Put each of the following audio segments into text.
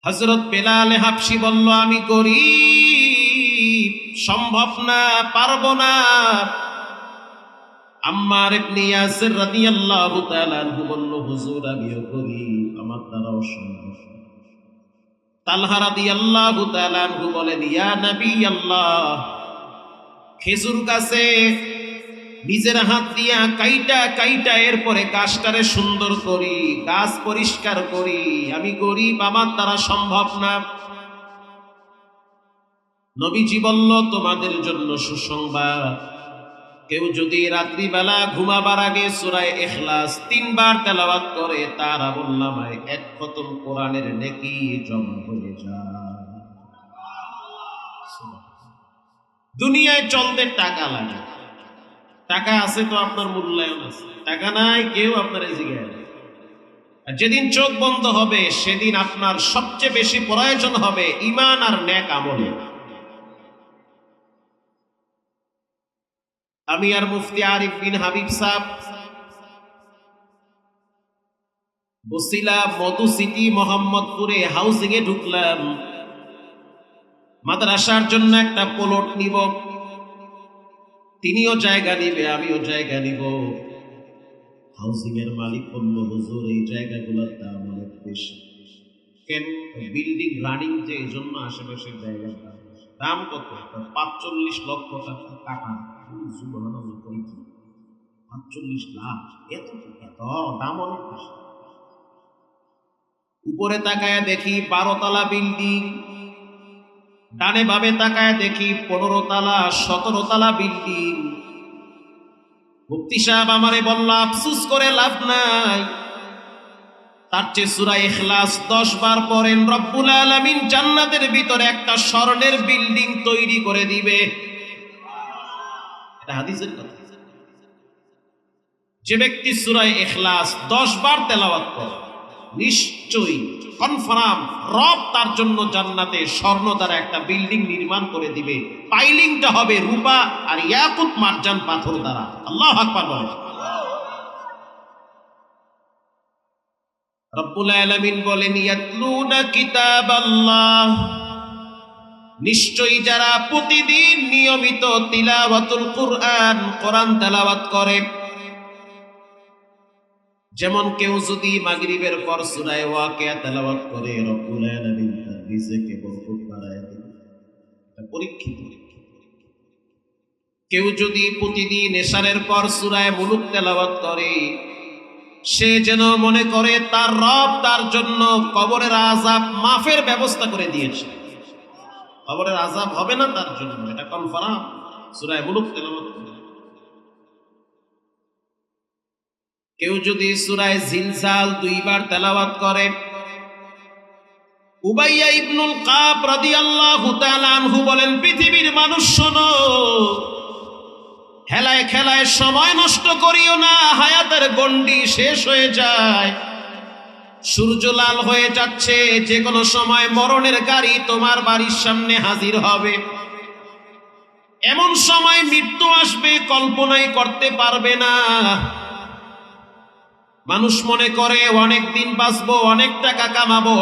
হযরত বেলাল হাবশী বলল, আমি গরীব, সম্ভব না, পারবো না। আম্মার ইবনে ইয়াসির রাদিয়াল্লাহু তাআলা আনহু বলল, হুজুর আমিও গরীব, আমার দ্বারাও সম্ভব না। তালহা রাদিয়াল্লাহু তাআলা আনহু বলেন, ইয়া নবী আল্লাহ, খেজুর গাছে নিজের হাত দিয়া কাইটা কাইটা এরপরে গাছটারে সুন্দর করি, গাছ পরিষ্কার করি, আমি গরীব, আমার দ্বারা সম্ভব না। নবীজি বলল, তোমাদের জন্য সুসংবাদ, কেউ যদি রাত্রিবেলা ঘুমাবার আগে সূরা ইখলাস 3 বার তেলাওয়াত করে, তার আমলনামায় 1 খতম কোরআনের নেকি জমা হয়ে যায়। দুনিয়ায় চলতে টাকা লাগে, টাকা আছে তো আপনার মূল্যায়ন আছে, টাকা নাই কেউ আপনার জিজ্ঞাসা করে। আর যেদিন চোখ বন্ধ হবে সেদিন আপনার সবচেয়ে বেশি প্রয়োজন হবে ঈমান আর নেক আমলে। আমি আর মুফতি আরিফ বিন হাবিব সাহেব বসিলা মধু সিটি মোহাম্মদপুরে হাউজিং এ ঢুকলাম, মাদ্রাসার জন্য একটা প্লট নিব, তিনিও জায়গা নিবে, আমিও জায়গা নিব। হাউজিং এর মালিক বলল, হুজুর এই জায়গাগুলোর দাম অনেক বেশি। কেন? বিল্ডিং রানিং, যে এই জন্য আশেপাশের জায়গার দাম বেশি। দাম কত? 45 লক্ষ টাকা কাটা। সুবহানাল্লাহ, 45 লাখ, এত এত দাম অনেক বেশি। উপরে তাকায় দেখি 12 তলা বিল্ডিং, ডানে বামে তাকায় দেখি 15 তলা 17 তলা বিল্ডিং। মুফতি সাহেব আমারে বলল, আফসোস করে লাভ নাই, তার চেয়ে সূরা ইখলাস 10 বার পড়েন, রব্বুল আলামিন জান্নাতের ভিতরে একটা স্বর্ণের বিল্ডিং তৈরি করে দিবে। এটা হাদিসের কথা। যে ব্যক্তি সূরা ইখলাস 10 বার তেলাওয়াত করে, নিশ্চয়ই কনফার্ম রব তার জন্য জান্নাতে স্বর্ণ দ্বারা একটা বিল্ডিং নির্মাণ করে দিবে। পাইলিংটা হবে রূপা আর ইয়াকুত মারজান পাথর দ্বারা। আল্লাহু আকবার বলেন। রব্বুল আলামিন বলেন, ইয়াতলুনা কিতাবাল্লাহ, নিশ্চয়ই যারা প্রতিদিন নিয়মিত তিলাওয়াতুল কুরআন, কোরআন তেলাওয়াত করে। যেমন কেউ যদি মাগরিবের পর সূরা ওয়াকিয়া তেলাওয়াত করে, রব্বুল আলামিন তার রিজিকে বরকত বাড়ায় দেন। এটা পরীক্ষিত। কেউ যদি প্রতিদিন এশারের পর সূরা মুলুক তেলাওয়াত করে, সে যেন মনে করে তার রব তার জন্য কবরের আযাব মাফের ব্যবস্থা করে দিয়েছে, কবরের আযাব হবে না তার জন্য, এটা কনফার্ম। সূরা মুলুক তেলাওয়াত করে। কেউ যদি সূরা জিলজাল 2 বার তেলাওয়াত করে, উবাইয়া ইবনুল কাব রাদিয়াল্লাহু তাআলা আনহু বলেন, পৃথিবীর মানুষ শোনো, হেলায় খেলায় সময় নষ্ট করিও না, হায়াতের গন্ডি শেষ হয়ে যায়, সূর্য লাল হয়ে যাচ্ছে, যে কোনো সময় মরণের গাড়ি তোমার বাড়ির সামনে হাজির হবে। এমন সময় মৃত্যু আসবে কল্পনাই করতে পারবে না। মানুষ মনে করে অনেক দিন বাঁচবো, অনেক টাকা কামাবো,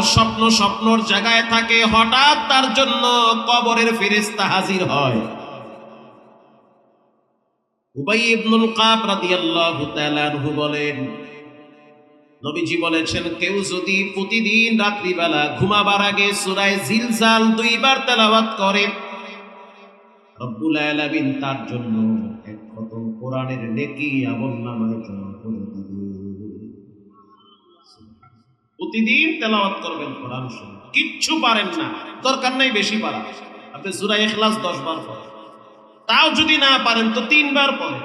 স্বপ্নর জায়গায় থাকে, হঠাৎ তার জন্য কবরের ফেরেশতা হাজির হয়। উবাই ইবনুল কাব রাদিয়াল্লাহু তাআলা আনহু বলেন, নবীজি বলেছেন, কেউ যদি প্রতিদিন রাত্রিবেলা ঘুমাবার আগে সূরা জিলজাল 2 বার তেলাওয়াত করে, রব্বুল আলামিন তার জন্য 1 খতম কোরআনের নেকি আমলনামায় জমা করে দিবে। প্রতিদিন তেলাওয়াত করবেন কোরআন শরীফ, কিচ্ছু পারেন না, দরকার নাই বেশি পারা, আপনি সূরা ইখলাস 10 বার পড়েন, তাও যদি না পারেন তো 3 বার পড়েন,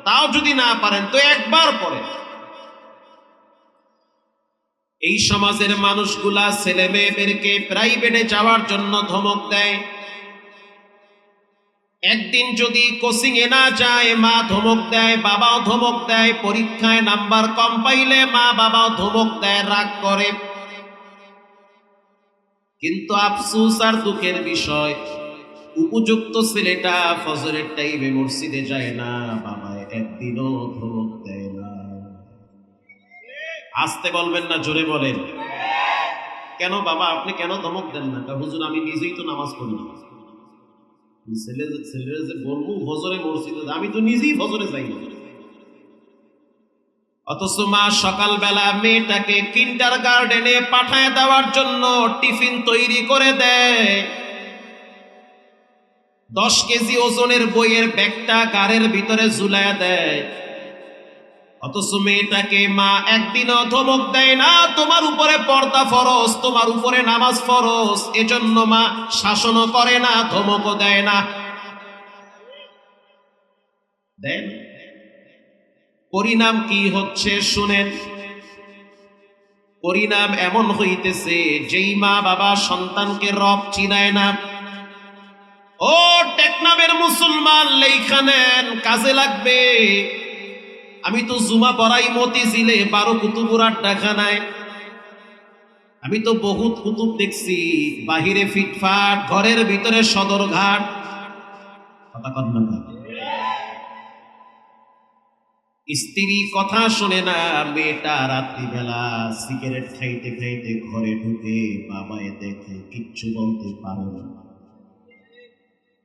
তাও যদি না পারেন তো 1 বার পড়েন। এই সমাজের মানুষগুলা ছেলে মেয়েদেরকে প্রাইভেটে যাওয়ার জন্য ধমক দেয়। একদিন যদি কোচিং এ না যায়, মা ধমক দেয়, বাবাও ধমক দেয়, পরীক্ষায় নাম্বার কম পাইলে মা বাবাও ধমক দেয়, রাগ করে। কিন্তু আফসোস আর দুঃখের বিষয়, উপযুক্ত ছেলেটা ফজরের টাইমে মসজিদে যায় না, বাবায় একদিনও ধমক দেয় না। আসতে বলবেন না, জোরে বলেন। কেন বাবা আপনি কেন ধমক দেন না? হুজুর আমি নিজেই তো নামাজ পড়ি না। ছেলেরা যে বলবো ফজরে মসজিদে, আমি তো নিজেই ফজরে যাই না। অথচ মা সকালবেলা মেয়েটাকে কিন্ডার গার্ডেনে পাঠায় দেওয়ার জন্য টিফিন তৈরি করে দেয়। 10 কেজি ওজনের বইয়ের ব্যাগটা গাড়ির ভিতরে ঝুলায় দেয়। অথচ মেয়েটাকে মা একদিনও ধমক দেয় না, তোমার উপরে পর্দা ফরজ, তোমার উপরে নামাজ ফরজ। এজন্য মা শাসনও করে না, ধমকও দেয় না। দেন পরিণাম কি হচ্ছে শুনেন। পরিণাম এমন হইতেছে, যেই মা বাবা সন্তানকে রব চিনায় না, ও টেকনামের মুসলমান লেখা নেন, কাজে লাগবে। আমি তো জুমা পড়াই মতিঝিলে 12 কুতুবুর আড্ডাখানায়। আমি তো বহুত কুতুব দেখছি, বাহিরে ফিটফাট, ঘরের ভিতরে সদরঘাট। কথা কন না। স্ত্রী কথা শুনে না, মেয়েটা রাত্রিবেলা সিগারেট খাইতে খাইতে ঘরে ঢুকে, বাবায় দেখে কিচ্ছু বলতে পারে না।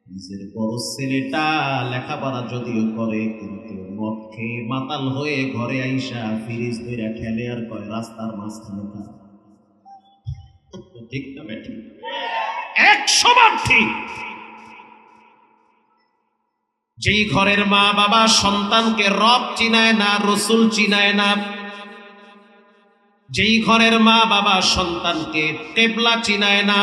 নিজের বড় ছেলেটা লেখাপড়া যদিও করে, কিন্তু মদ খেয়ে মাতাল হয়ে ঘরে আইসা ফ্রিজ ধরে ঠেলে আর কয় রাস্তার মাঝখানে খা। ঠিক না বেঠিক? 100 ঠিক। যেই ঘরের মা বাবা সন্তানকে রব চিনায় না, রসুল চিনায় না, যেই ঘরের মা বাবা সন্তানকে কেবলা চিনায় না,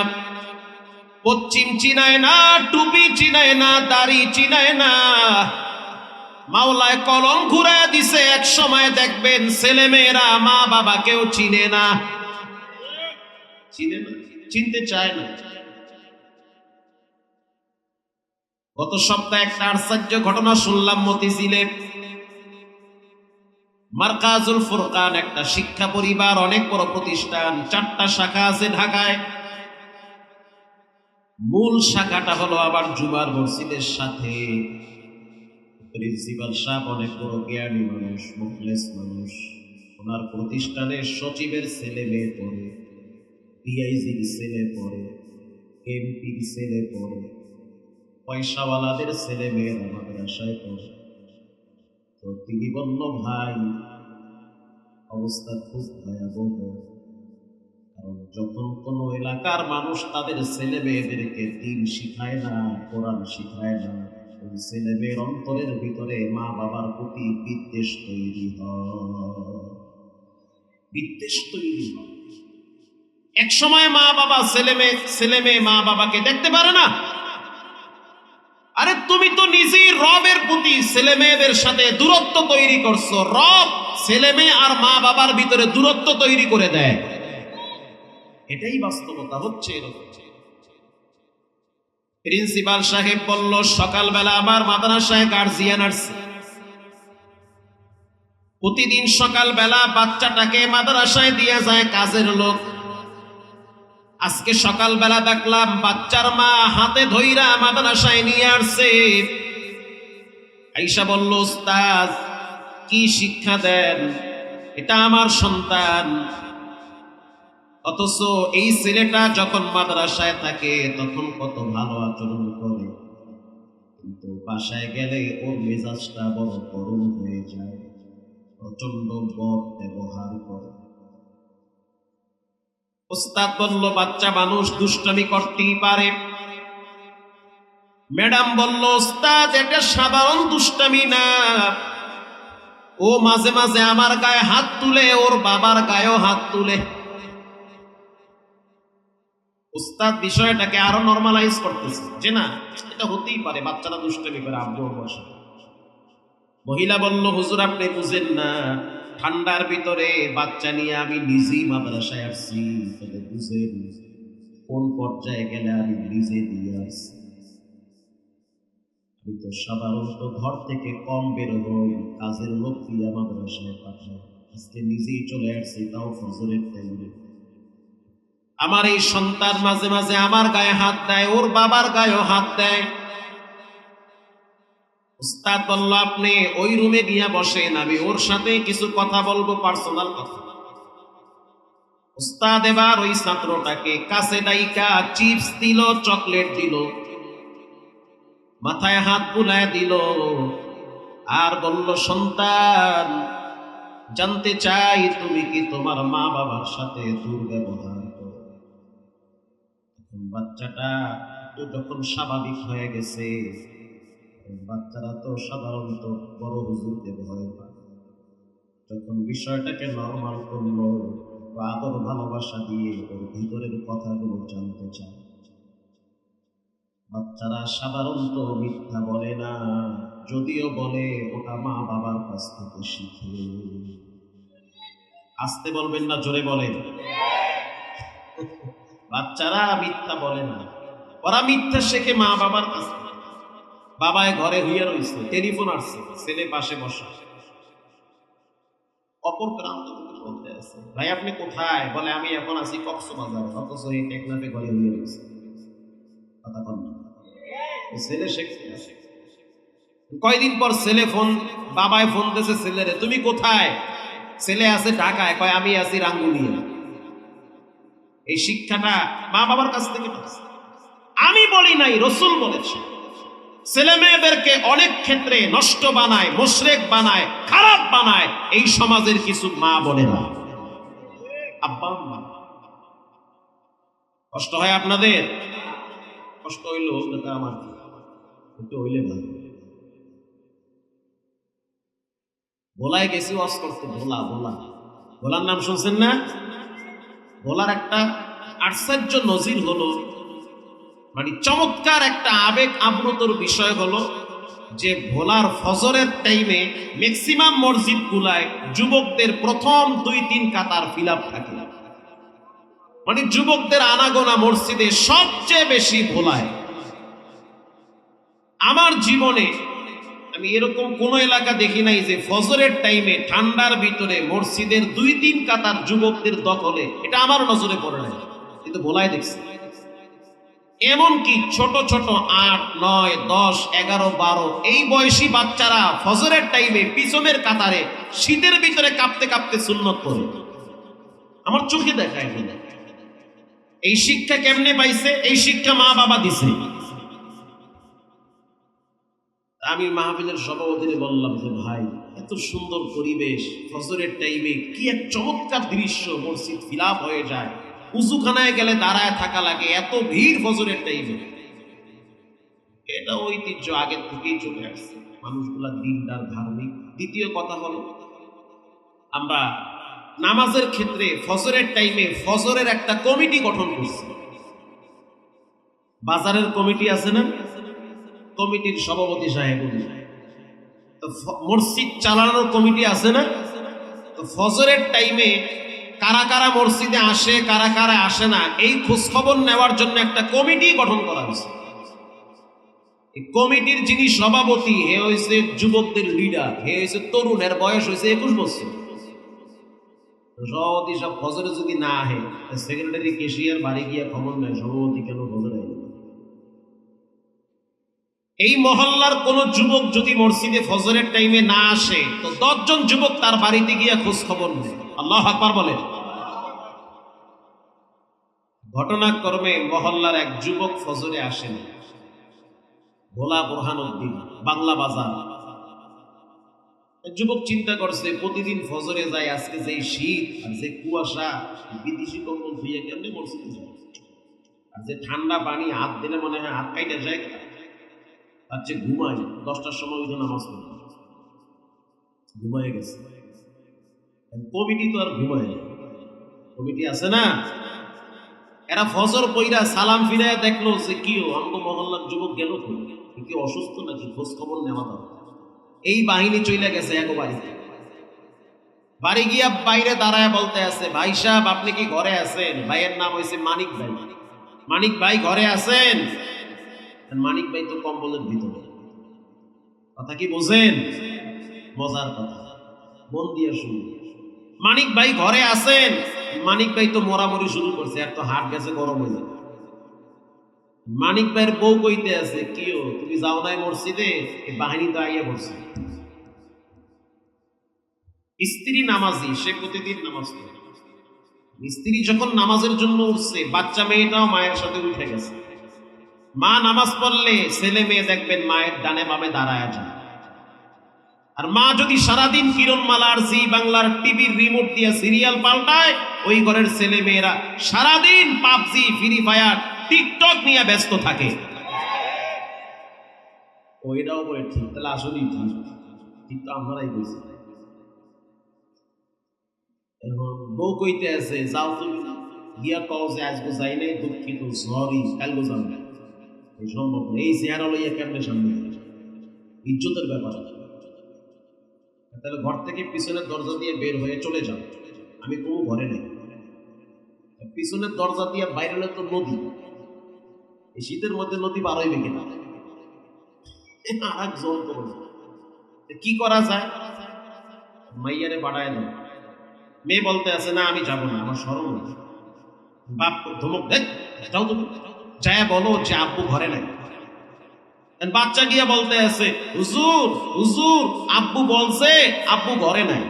পশ্চিম চিনায় না, টুপি চিনায় না, দাড়ি চিনায় না, মাওলায় কলম ঘুরায় দিছে, এক সময় দেখবেন ছেলে মেয়েরা মা বাবাকেও চিনে না, চিনতে চায় না। গত সপ্তাহে একটা আশ্চর্য ঘটনা শুনলাম মতিঝিলে। মারকাজুল ফুরকান একটা শিক্ষা পরিবার, অনেক বড় প্রতিষ্ঠান, 4টা শাখা আছে ঢাকায়। মূল শাখাটা হলো আবার জুমার মসজিদের সাথে। প্রিন্সিপাল সাহেব অনেক বড় জ্ঞানী মানুষ, মুখলেস মানুষ। ওনার প্রতিষ্ঠানে সচিবের ছেলে মেয়ে পড়ে, ডিআইজির ছেলে পড়ে, এমপির ছেলে পড়ে, পয়সাওয়ালাদের ছেলে মেয়েরা মাদ্রাসায় পড়ে। তো তিনি বলল, ভাই অবস্থা খুব ভয়াবহ। কারণ যখন কোনো এলাকার মানুষ তাদের ছেলে মেয়েদেরকে দিন শিখায় না, কোরআন শিখায় না, ওই ছেলে মেয়ের অন্তরের ভিতরে মা বাবার প্রতি বিদ্বেষ তৈরি হয়, বিদ্বেষ তৈরি হয়। এক সময় মা বাবা ছেলে মেয়ে মা বাবাকে দেখতে পারে না। আরে তুমি তো নিজেই রবের প্রতি ছেলে মেয়েদের সাথে দূরত্ব তৈরি করছো। রব ছেলে মেয়ে আর মা বাবার ভিতরে দূরত্ব তৈরি করে দেয়। এটাই বাস্তবতা হচ্ছে। প্রিন্সিপাল সাহেব বলল, সকালবেলা আমার মাদ্রাসায় গার্জিয়ান আসছে। প্রতিদিন সকালবেলা বাচ্চাটাকে মাদ্রাসায় দিয়ে যায় কাজের লোক। আজকে সকালবেলা দেখলাম বাচ্চার মা হাতে ধইরা মাদ্রাসায় নিয়ে আসছে। আইসা বলল, উস্তাদ কি শিক্ষা দেন? এটা আমার সন্তান। অথচ এই ছেলেটা যখন মাদ্রাসায় থাকে তখন কত ভালো আচরণ করে, কিন্তু বাসায় গেলে ওর মেজাজটা বড় গরম হয়ে যায়, প্রচন্ড বদ ব্যবহার করে। উস্তাদ বলল, বাচ্চা মানুষ দুষ্টামি করতেই পারে। ম্যাডাম বলল, উস্তাদ এটা সাধারণ দুষ্টামি না, ও মাঝে মাঝে আমার গায়ে হাত তুলে, ওর বাবার গায়েও হাত তুলে। উস্তাদ বিষয়টাকে আরো নরমালাইজ করতেছে, যে না এটা হতেই পারে, বাচ্চারা দুষ্টামি করে, আব্বু বসে। মহিলা বলল, হুজুর আপনি বুঝেন না, ঠান্ডার ভিতরে বাচ্চা নিয়ে আমি নিজেই মাদ্রাসায় আসছি, তবে বুঝেন কোন পর্যায়ে গেলে আমি নিজে দিয়ে আসছি। আমি তো সাধারণত ঘর থেকে কম বের হই, কাজের লোক দিয়ে মাদ্রাসায় পাঠাই, আজকে নিজেই চলে আসছি, তাও ফজরের টাইমে। আমার এই সন্তান মাঝে মাঝে আমার গায়ে হাত দেয়, ওর বাবার গায়েও হাত দেয়। উস্তাদ বলল, আপনি ওই রুমে গিয়া বসেন, আমি ওর সাথে কিছু কথা বলবো, পার্সোনাল কথা। উস্তাদ এবার ওই ছাত্রটাকে কাছে ডাইকা চিপস দিল, চকলেট দিল, মাথায় হাত বুলায় দিল, আর বলল, সন্তান, জানতে চাই তুমি কি তোমার মা বাবার সাথে দুর্ব্যবহার করো? বাচ্চাটা একটু যখন স্বাভাবিক হয়ে গেছে, বাচ্চারা তো সাধারণত বড় হুজুরকে ভয় পায়, যখন বিষয়টাকে নরমাল করলো, আদর ভালোবাসা দিয়ে ওর ভিতরের কথাগুলো জানতে চায়। বাচ্চারা সাধারণত মিথ্যা বলে না, যদিও বলে ওটা মা বাবার কাছ থেকে শিখে। আসতে বলবেন না, জোরে বলেন। বাচ্চারা মিথ্যা বলে না, ওরা মিথ্যা শেখে মা বাবার কাছ থেকে। বাবায় ঘরে হইয়া রইছে, টেলিফোন আসছে, ছেলে পাশে বসা, অপর প্রান্ত থেকে বলতে আছে, ভাই আপনি কোথায়? বলে আমি এখন আছি কক্সবাজার, অথচ এই টেকনাফে ঘরে হইয়া রইছে। কথা বল না, ছেলে শেখছে। কয়দিন পর ছেলে ফোন, বাবায় ফোন দিয়েছে ছেলেরে, তুমি কোথায়? ছেলে আছে ঢাকায়, কয় আমি আছি রাঙ্গুনিয়া। এই শিক্ষাটা মা বাবার কাছ থেকে পাচ্ছে। আমি বলি নাই, রসুল বলেছে। ছেলে মেয়েদেরকে অনেক ক্ষেত্রে নষ্ট বানায়, মুশরিক বানায়, খারাপ বানায় এই সমাজের কিছু মা বলে না। আব্বা মা কষ্ট হয় আপনাদের? কষ্ট হইলো এটা আমার একটু হইলে ভালো। ভোলায় গেছি ওয়াজ করতে, ভোলার নাম শুনছেন না? ভোলার একটা আশ্চর্য নজির হলো, মানে চমৎকার একটা আবেগ আপ্লুতর বিষয় হলো যে ভোলার ফজরের টাইমে ম্যাক্সিমাম মসজিদ গুলায় যুবকদের প্রথম 2-3 কাতার ফিল আপ থাকে। মানে যুবকদের আনাগোনা মসজিদে সবচেয়ে বেশি ভোলায়। আমার জীবনে আমি এরকম কোন এলাকা দেখি নাই যে ফজরের টাইমে ঠান্ডার ভিতরে মসজিদের 2-3 কাতার যুবকদের দখলে, এটা আমার নজরে পড়ে নাই, কিন্তু ভোলায় দেখছি। এমনকি ছোট ছোট 8, 9, 10, 11, 12 এই বয়সী বাচ্চারা ফজরের টাইমে পিছনের কাতারে শীতের ভিতরে কাঁপতে কাঁপতে সুন্নত পড়ে। আমার চোখে দেখা এগুলো। এই শিক্ষা কেমনে পাইছে? এই শিক্ষা মা বাবা দিছে। আমি মাহফিলের সভাপতিরে বললাম যে ভাই, এত সুন্দর পরিবেশ, ফজরের টাইমে কি এক চমৎকার দৃশ্য, মসজিদ ফিল আপ হয়ে যায়, উজুখানায় গেলে দাঁড়ায় থাকা লাগে, এত ভিড় ফজরের টাইমে। এটা ঐতিহ্য আগের থেকেই চলে আসছে, মানুষগুলা দিনদার, ধার্মিক। দ্বিতীয় কথা হলো, আমরা নামাজের ক্ষেত্রে ফজরের টাইমে ফজরের একটা কমিটি গঠন করছি। বাজারের কমিটি আছে না, কমিটির সভাপতি সাহেব, তো মসজিদ চালানোর কমিটি আছে না, তো ফজরের টাইমে কারা কারা মসজিদে আসে, কারা কারা আসে না, এই খোঁজ খবর নেওয়ার জন্য একটা কমিটি গঠন করা হয়েছে। এই কমিটির যিনি সভাপতি, হে হয়েছে যুবকদের লিডার, হে হয়েছে তরুণের বয়স হয়েছে 21 বছর। সভাপতি সব ফজরে যদি না আহে, সেক্রেটারি কেশিয়ার বাড়ি গিয়ে খবর নেয় সভাপতি কেন ফজরে আইল। এই মহল্লার কোন যুবক যদি মসজিদে ফজরের টাইমে না আসে, তো 10 জন যুবক তার বাড়িতে গিয়ে খোঁজ খবর নেয়। আল্লাহু আকবার বলে। ঘটনাক্রমে মহল্লার এক যুবক ফজরে আসেন, ভোলা বোরহানুদ্দিন, বাংলা বাজার। যুবক চিন্তা করছে প্রতিদিন ফজরে যায়, আজকে যে শীত আর যে কুয়াশা, বিদেশি কম্বল ধুয়ে কেমনি মসজিদে যায়, আর যে ঠান্ডা পানি হাত দিলে মনে হয় হাত কাইটা যায়, তার চেয়ে ঘুমায়। 10টার সময় উঠে নামাজ পড়ে ঘুমায় গেছে। কমিটি তো আর ঘুমায় না, কমিটি আছে না, এরা ফজর পইরা সালাম ফিরায় দেখলো যে কিও আমাকে মহল্লার যুবক গেল, কি অসুস্থ নাকি, খোঁজ খবর নেওয়া দরকার। এই বাহিনী চলে গেছে এক বাড়িতে। বাড়ি গিয়া বাইরে দাঁড়ায় বলতে আছে, ভাই সাহেব আপনি কি ঘরে আছেন? ভাইয়ের নাম হয়েছে মানিক ভাই। মানিক ভাই ঘরে আছেন? মানিক ভাই তো কম্বলের ভিতরে। কথা কি বোঝেন? মজার কথা, মন দিয়ে শুনুন। মানিক ভাই ঘরে আছেন? মানিক ভাই তো মরামরি শুরু করছে, আর তো হাট গেছে গরম হয়ে যাবে। মানিক ভাইয়ের বউ কইতে আছে, কিও তুমি যাও নাই মসজিদে? এই বাহিনী তো আইয়া পড়ছে। স্ত্রী নামাজি, সে প্রতিদিন নামাজ পড়ে, স্ত্রী যখন নামাজের জন্য উঠছে, বাচ্চা মেয়েটাও মায়ের সাথে উঠে গেছে। মা নামাজ পড়লে ছেলে মেয়ে দেখবেন মায়ের ডানে বামে দাঁড়ায় যায়। আর মা যদি সারাদিন কিরণমালার জি বাংলার টিভির রিমোট দিয়ে সিরিয়াল পাল্টায়, ওই ঘরের ছেলে মেয়েরা সারাদিন পাবজি, ফ্রি ফায়ার, টিকটক নিয়ে ব্যস্ত থাকে। ওইটাও বলে ঠিক, তাহলে আসলেই ঠিক, ঠিক তো আমরাই বলছি। এখন বউ কইতে আছে, যাও তুমি গিয়া কও যে আজকে যাই নাই, দুঃখিত, সরি, কালকে যাও না। এই সম্ভব না, এই চেহারা লইয়া কেমনে সামনে, ইজ্জতের ব্যাপার আছে। তাহলে ঘর থেকে পিছনের দরজা দিয়ে বের হয়ে চলে যাও, আমি কোনো ঘরে নেই। পিছনের দরজা দিয়ে বাইরে হলে তো নদী, এই শীতের মধ্যে নদী বার হইবে কিনা, আর জল করবে। কি করা যায়? মাইয়ারে বাড়ায় দাও। মেয়ে বলতে আছে, না আমি যাবো না, আমার শরম লাগে। বাপ ধমক দেখ, যাও তুমি, যায় বলো যে আব্বু ঘরে নাই। বাচ্চা গিয়া বলতে আছে, হুজুর হুজুর আব্বু বলছে আব্বু ঘরে নাই।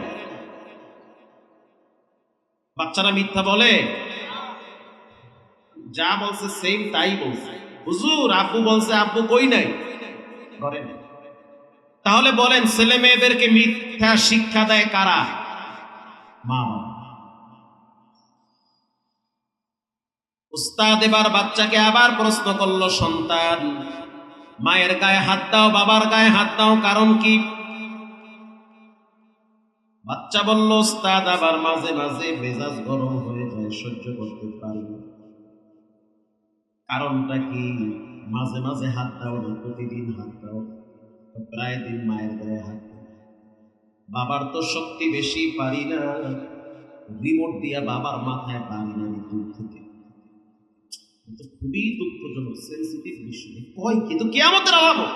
বাচ্চারা মিথ্যা বলে? যা বলছে সেম তাই বলছে। হুজুর আব্বু বলছে আব্বু কই নাই, ঘরে নাই। তাহলে বলেন ছেলে মেয়েদেরকে মিথ্যা শিক্ষা দেয় কারা? মা। উস্তাদ এবার বাচ্চাকে আবার প্রশ্ন করলো, সন্তান মায়ের গায়ে হাত দাও, বাবার গায়ে হাত দাও, কারণ কি? বাচ্চা বলল, উস্তাদ আবার মাঝে মাঝে মেজাজ গরম হয়ে যায়, সহ্য করতে পারি না। কারণটা কি? মাঝে মাঝে হাত দাও না, প্রতিদিন হাত দাও, প্রায় দিন মায়ের গায়ে হাত দাও। বাবার তো শক্তি বেশি, পারি না, রিমোট দিয়া বাবার মাথায় পারি না, দূর থেকে। খুবই দুঃখজনক, সেন্সিটিভ বিষয়। কয় কিন্তু কিয়ামতের আলামত।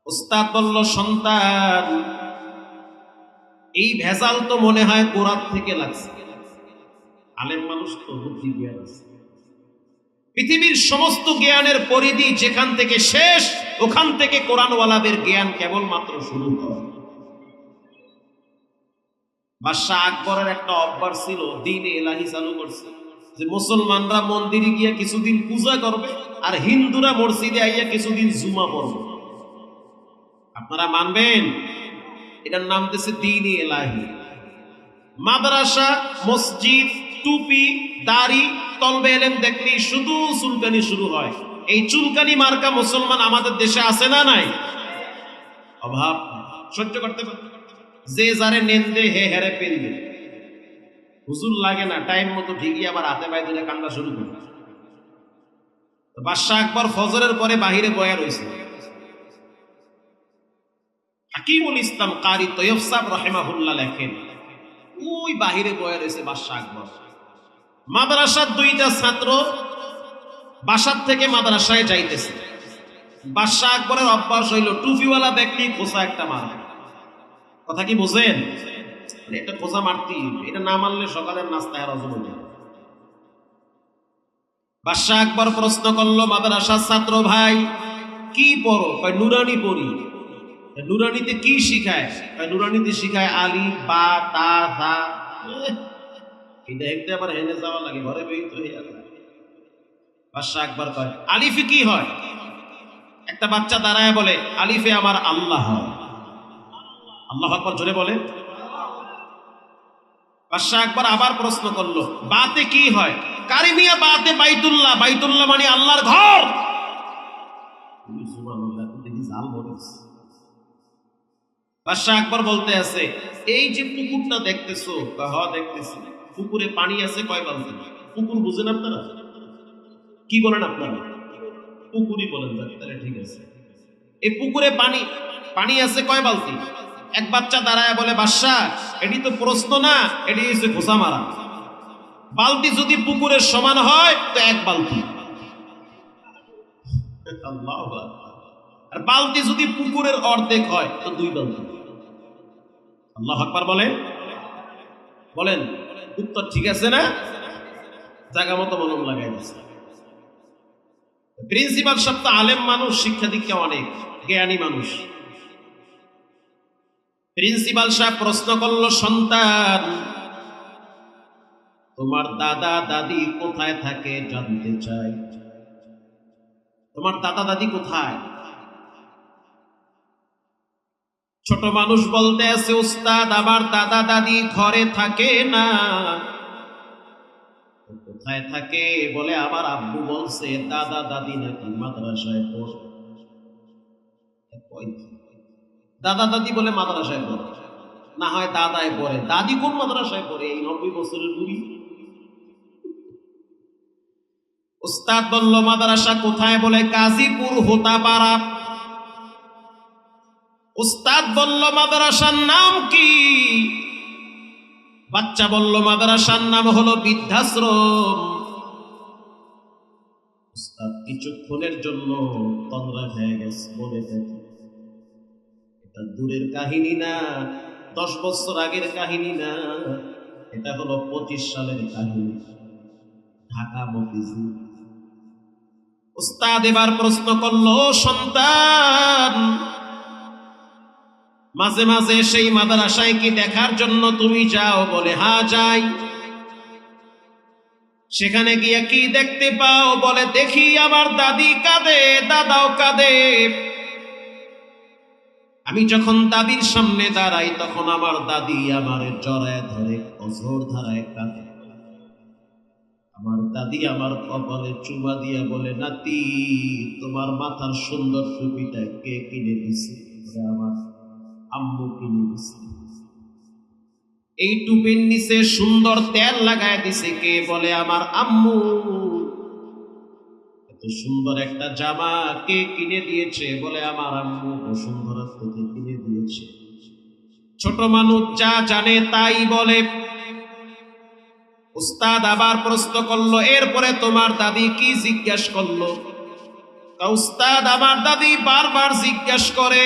ওস্তাদ বলল, সন্তান এই ভেজাল তো মনে হয় কোরআন থেকে লাগছে। আলেম মানুষ তো বুদ্ধি জ্ঞান আছে। পৃথিবীর সমস্ত জ্ঞানের পরিধি যেখান থেকে শেষ, ওখান থেকে কোরআনওয়ালাদের জ্ঞান কেবলমাত্র শুরু হয়। বাদশাহ আকবরের একটা অভ্যাস ছিল, দ্বীন ইলাহি চালু করছে, যে মুসলমানরা মন্দিরে গিয়ে কিছুদিন পূজা করবে, আর হিন্দুরা মসজিদে আইয়া কিছুদিন জুমা পড়বে। আপনারা মানবেন? এটার নাম দিয়েছে দ্বীন ইলাহি। মাদ্রাসা, মসজিদ, টুপি, দাড়ি, তলবে এলেম দেখলেই শুধু চুলকানি শুরু হয়। এই চুলকানি মার্কা মুসলমান আমাদের দেশে আছে না নাই? অভাব সহ্য করতে পারে। যে যারে নেন্দে হে হেরে পেলবে, হুজুর লাগে না, টাইম মতো ঠিকই আবার হাতে পায়ে ধরে কান্দা শুরু করে। বাদশাহ আকবর ফজরের পরে বাহিরে বয়া রয়েছে। হাকিমুল ইসলাম কারি তৈয়ব সাহেব রাহিমাহুল্লাহ লেখেন, ওই বাহিরে বয়া রয়েছে বাদশাহ আকবর। মাদ্রাসার দুইটা ছাত্র বাসার থেকে মাদ্রাসায় যাইতেছে। বাদশাহ আকবরের অভ্যাস হইল টুপিওয়ালা দেখলেই খোঁচা একটা মারবে। কথা কি বোঝেন? এটা খোঁচা মারতি, এটা না মারলে সকালের নাস্তায় হজম হয়ে যাবে। বাদশাহ আকবর প্রশ্ন করলো, মাদ্রাসার ছাত্র ভাই কি পড়ো? কয় নুরানি পড়ি। নুরানিতে কি শিখায়? কয় নুরানিতে শিখায় আলিফ বা তা থা। এটা একটু আবার হেনে যাওয়া লাগে, ঘরে বেরিয়ে তো হয়ে যায়। বাদশাহ আকবর কয় আলিফে কি হয়? একটা বাচ্চা দাঁড়ায় বলে, আলিফে আমার আল্লাহ। আল্লাহ আকবর জোরে বলে। বাদশাহ আকবর আবার প্রশ্ন করলো, বাতে কি হয়? কারিমিয়া বাতে বাইতুল্লাহ, বাইতুল্লাহ মানে আল্লাহর ঘর। বাদশাহ আকবর বলতে আছে, এই যে পুকুরটা দেখতেছো? হ্যাঁ দেখতেছি। পুকুরে পানি আছে কয় বালতি? পুকুর বুঝেন আপনারা? কি বলেন আপনারা? পুকুরই বলেন, তাহলে ঠিক আছে। এই পুকুরে পানি পানি আছে কয় বালতি? এক বাচ্চা দাঁড়ায় বলে, বাদশাহ এটি তো প্রশ্ন না, এটি হচ্ছে খোঁচা মারা। বালতি যদি পুকুরের সমান হয় তো এক বালতি, আর বালতি যদি পুকুরের অর্ধেক হয় তো দুই বালতি। আল্লাহু আকবার বলে। বলেন উত্তর ঠিক আছে না? জায়গা মতো মলম লাগাই দিচ্ছে। প্রিন্সিপাল সাহেব তো আলেম মানুষ, শিক্ষা দীক্ষা অনেক, জ্ঞানী মানুষ। প্রিন্সিপাল সাহেব প্রশ্ন করলো, সন্তান তোমার দাদা দাদি কোথায় থাকে জানতে চাই। তোমার দাদা দাদি কোথায়? ছোট মানুষ বলতে আছে, উস্তাদ আমার দাদা দাদি ঘরে থাকে না। কোথায় থাকে? বলে আমার আব্বু বলছে দাদা দাদি নাকি মাদ্রাসায় পড়ে। দাদা দাদি বলে মাদ্রাসায় পড়ে, না হয় দাদায় পড়ে, দাদি কোন মাদ্রাসায় পড়ে? এই 90 বছরের বুড়ি। উস্তাদ বলল মাদ্রাসা কোথায়? বলে গাজীপুর হোতাপাড়া। উস্তাদ বলল মাদ্রাসার নাম কি? বাচ্চা বলল মাদ্রাসার নাম হলো বৃদ্ধাশ্রম। উস্তাদ কিছুক্ষণের জন্য তন্দ্রা হয়ে গেছে, বলে দেখি এটা দূরের কাহিনী না, 10 বছর আগের কাহিনী না, এটা হলো 25 সালের কাহিনী, ঢাকা মতিঝিল। উস্তাদ এবার প্রশ্ন করলো, সন্তান মাঝে মাঝে সেই মাদ্রাসায় কি দেখার জন্য তুমি যাও? বলে হ্যাঁ যাই। সেখানে গিয়ে কি দেখতে পাও? বলে দেখি আমার দাদি কাঁদে, দাদাও কাঁদে। আমি যখন দাদির সামনে দাঁড়াই তখন আমার দাদি আমার জড়ায় ধরে অঝোর ধারায় কাঁদে। আমার দাদি আমার কপালে চুমা দিয়া বলে, নাতি তোমার মাথার সুন্দর টুপিটা কে কিনে দিছে? আমার আম্মু কিনে দিছে। এই টুপির নিচে সুন্দর তেল লাগায় দিছে কে? বলে আমার আম্মু। এত সুন্দর একটা জামা কে কিনে দিয়েছে? বলে আমার আম্মু বসুন্ধরা থেকে কিনে দিয়েছে। ছোট মানুষ যা জানে তাই বলে। উস্তাদ আবার প্রশ্ন করলো, এরপরে তোমার দাদি কি জিজ্ঞাসা করলো? উস্তাদ আমার দাদি বারবার জিজ্ঞাসা করে,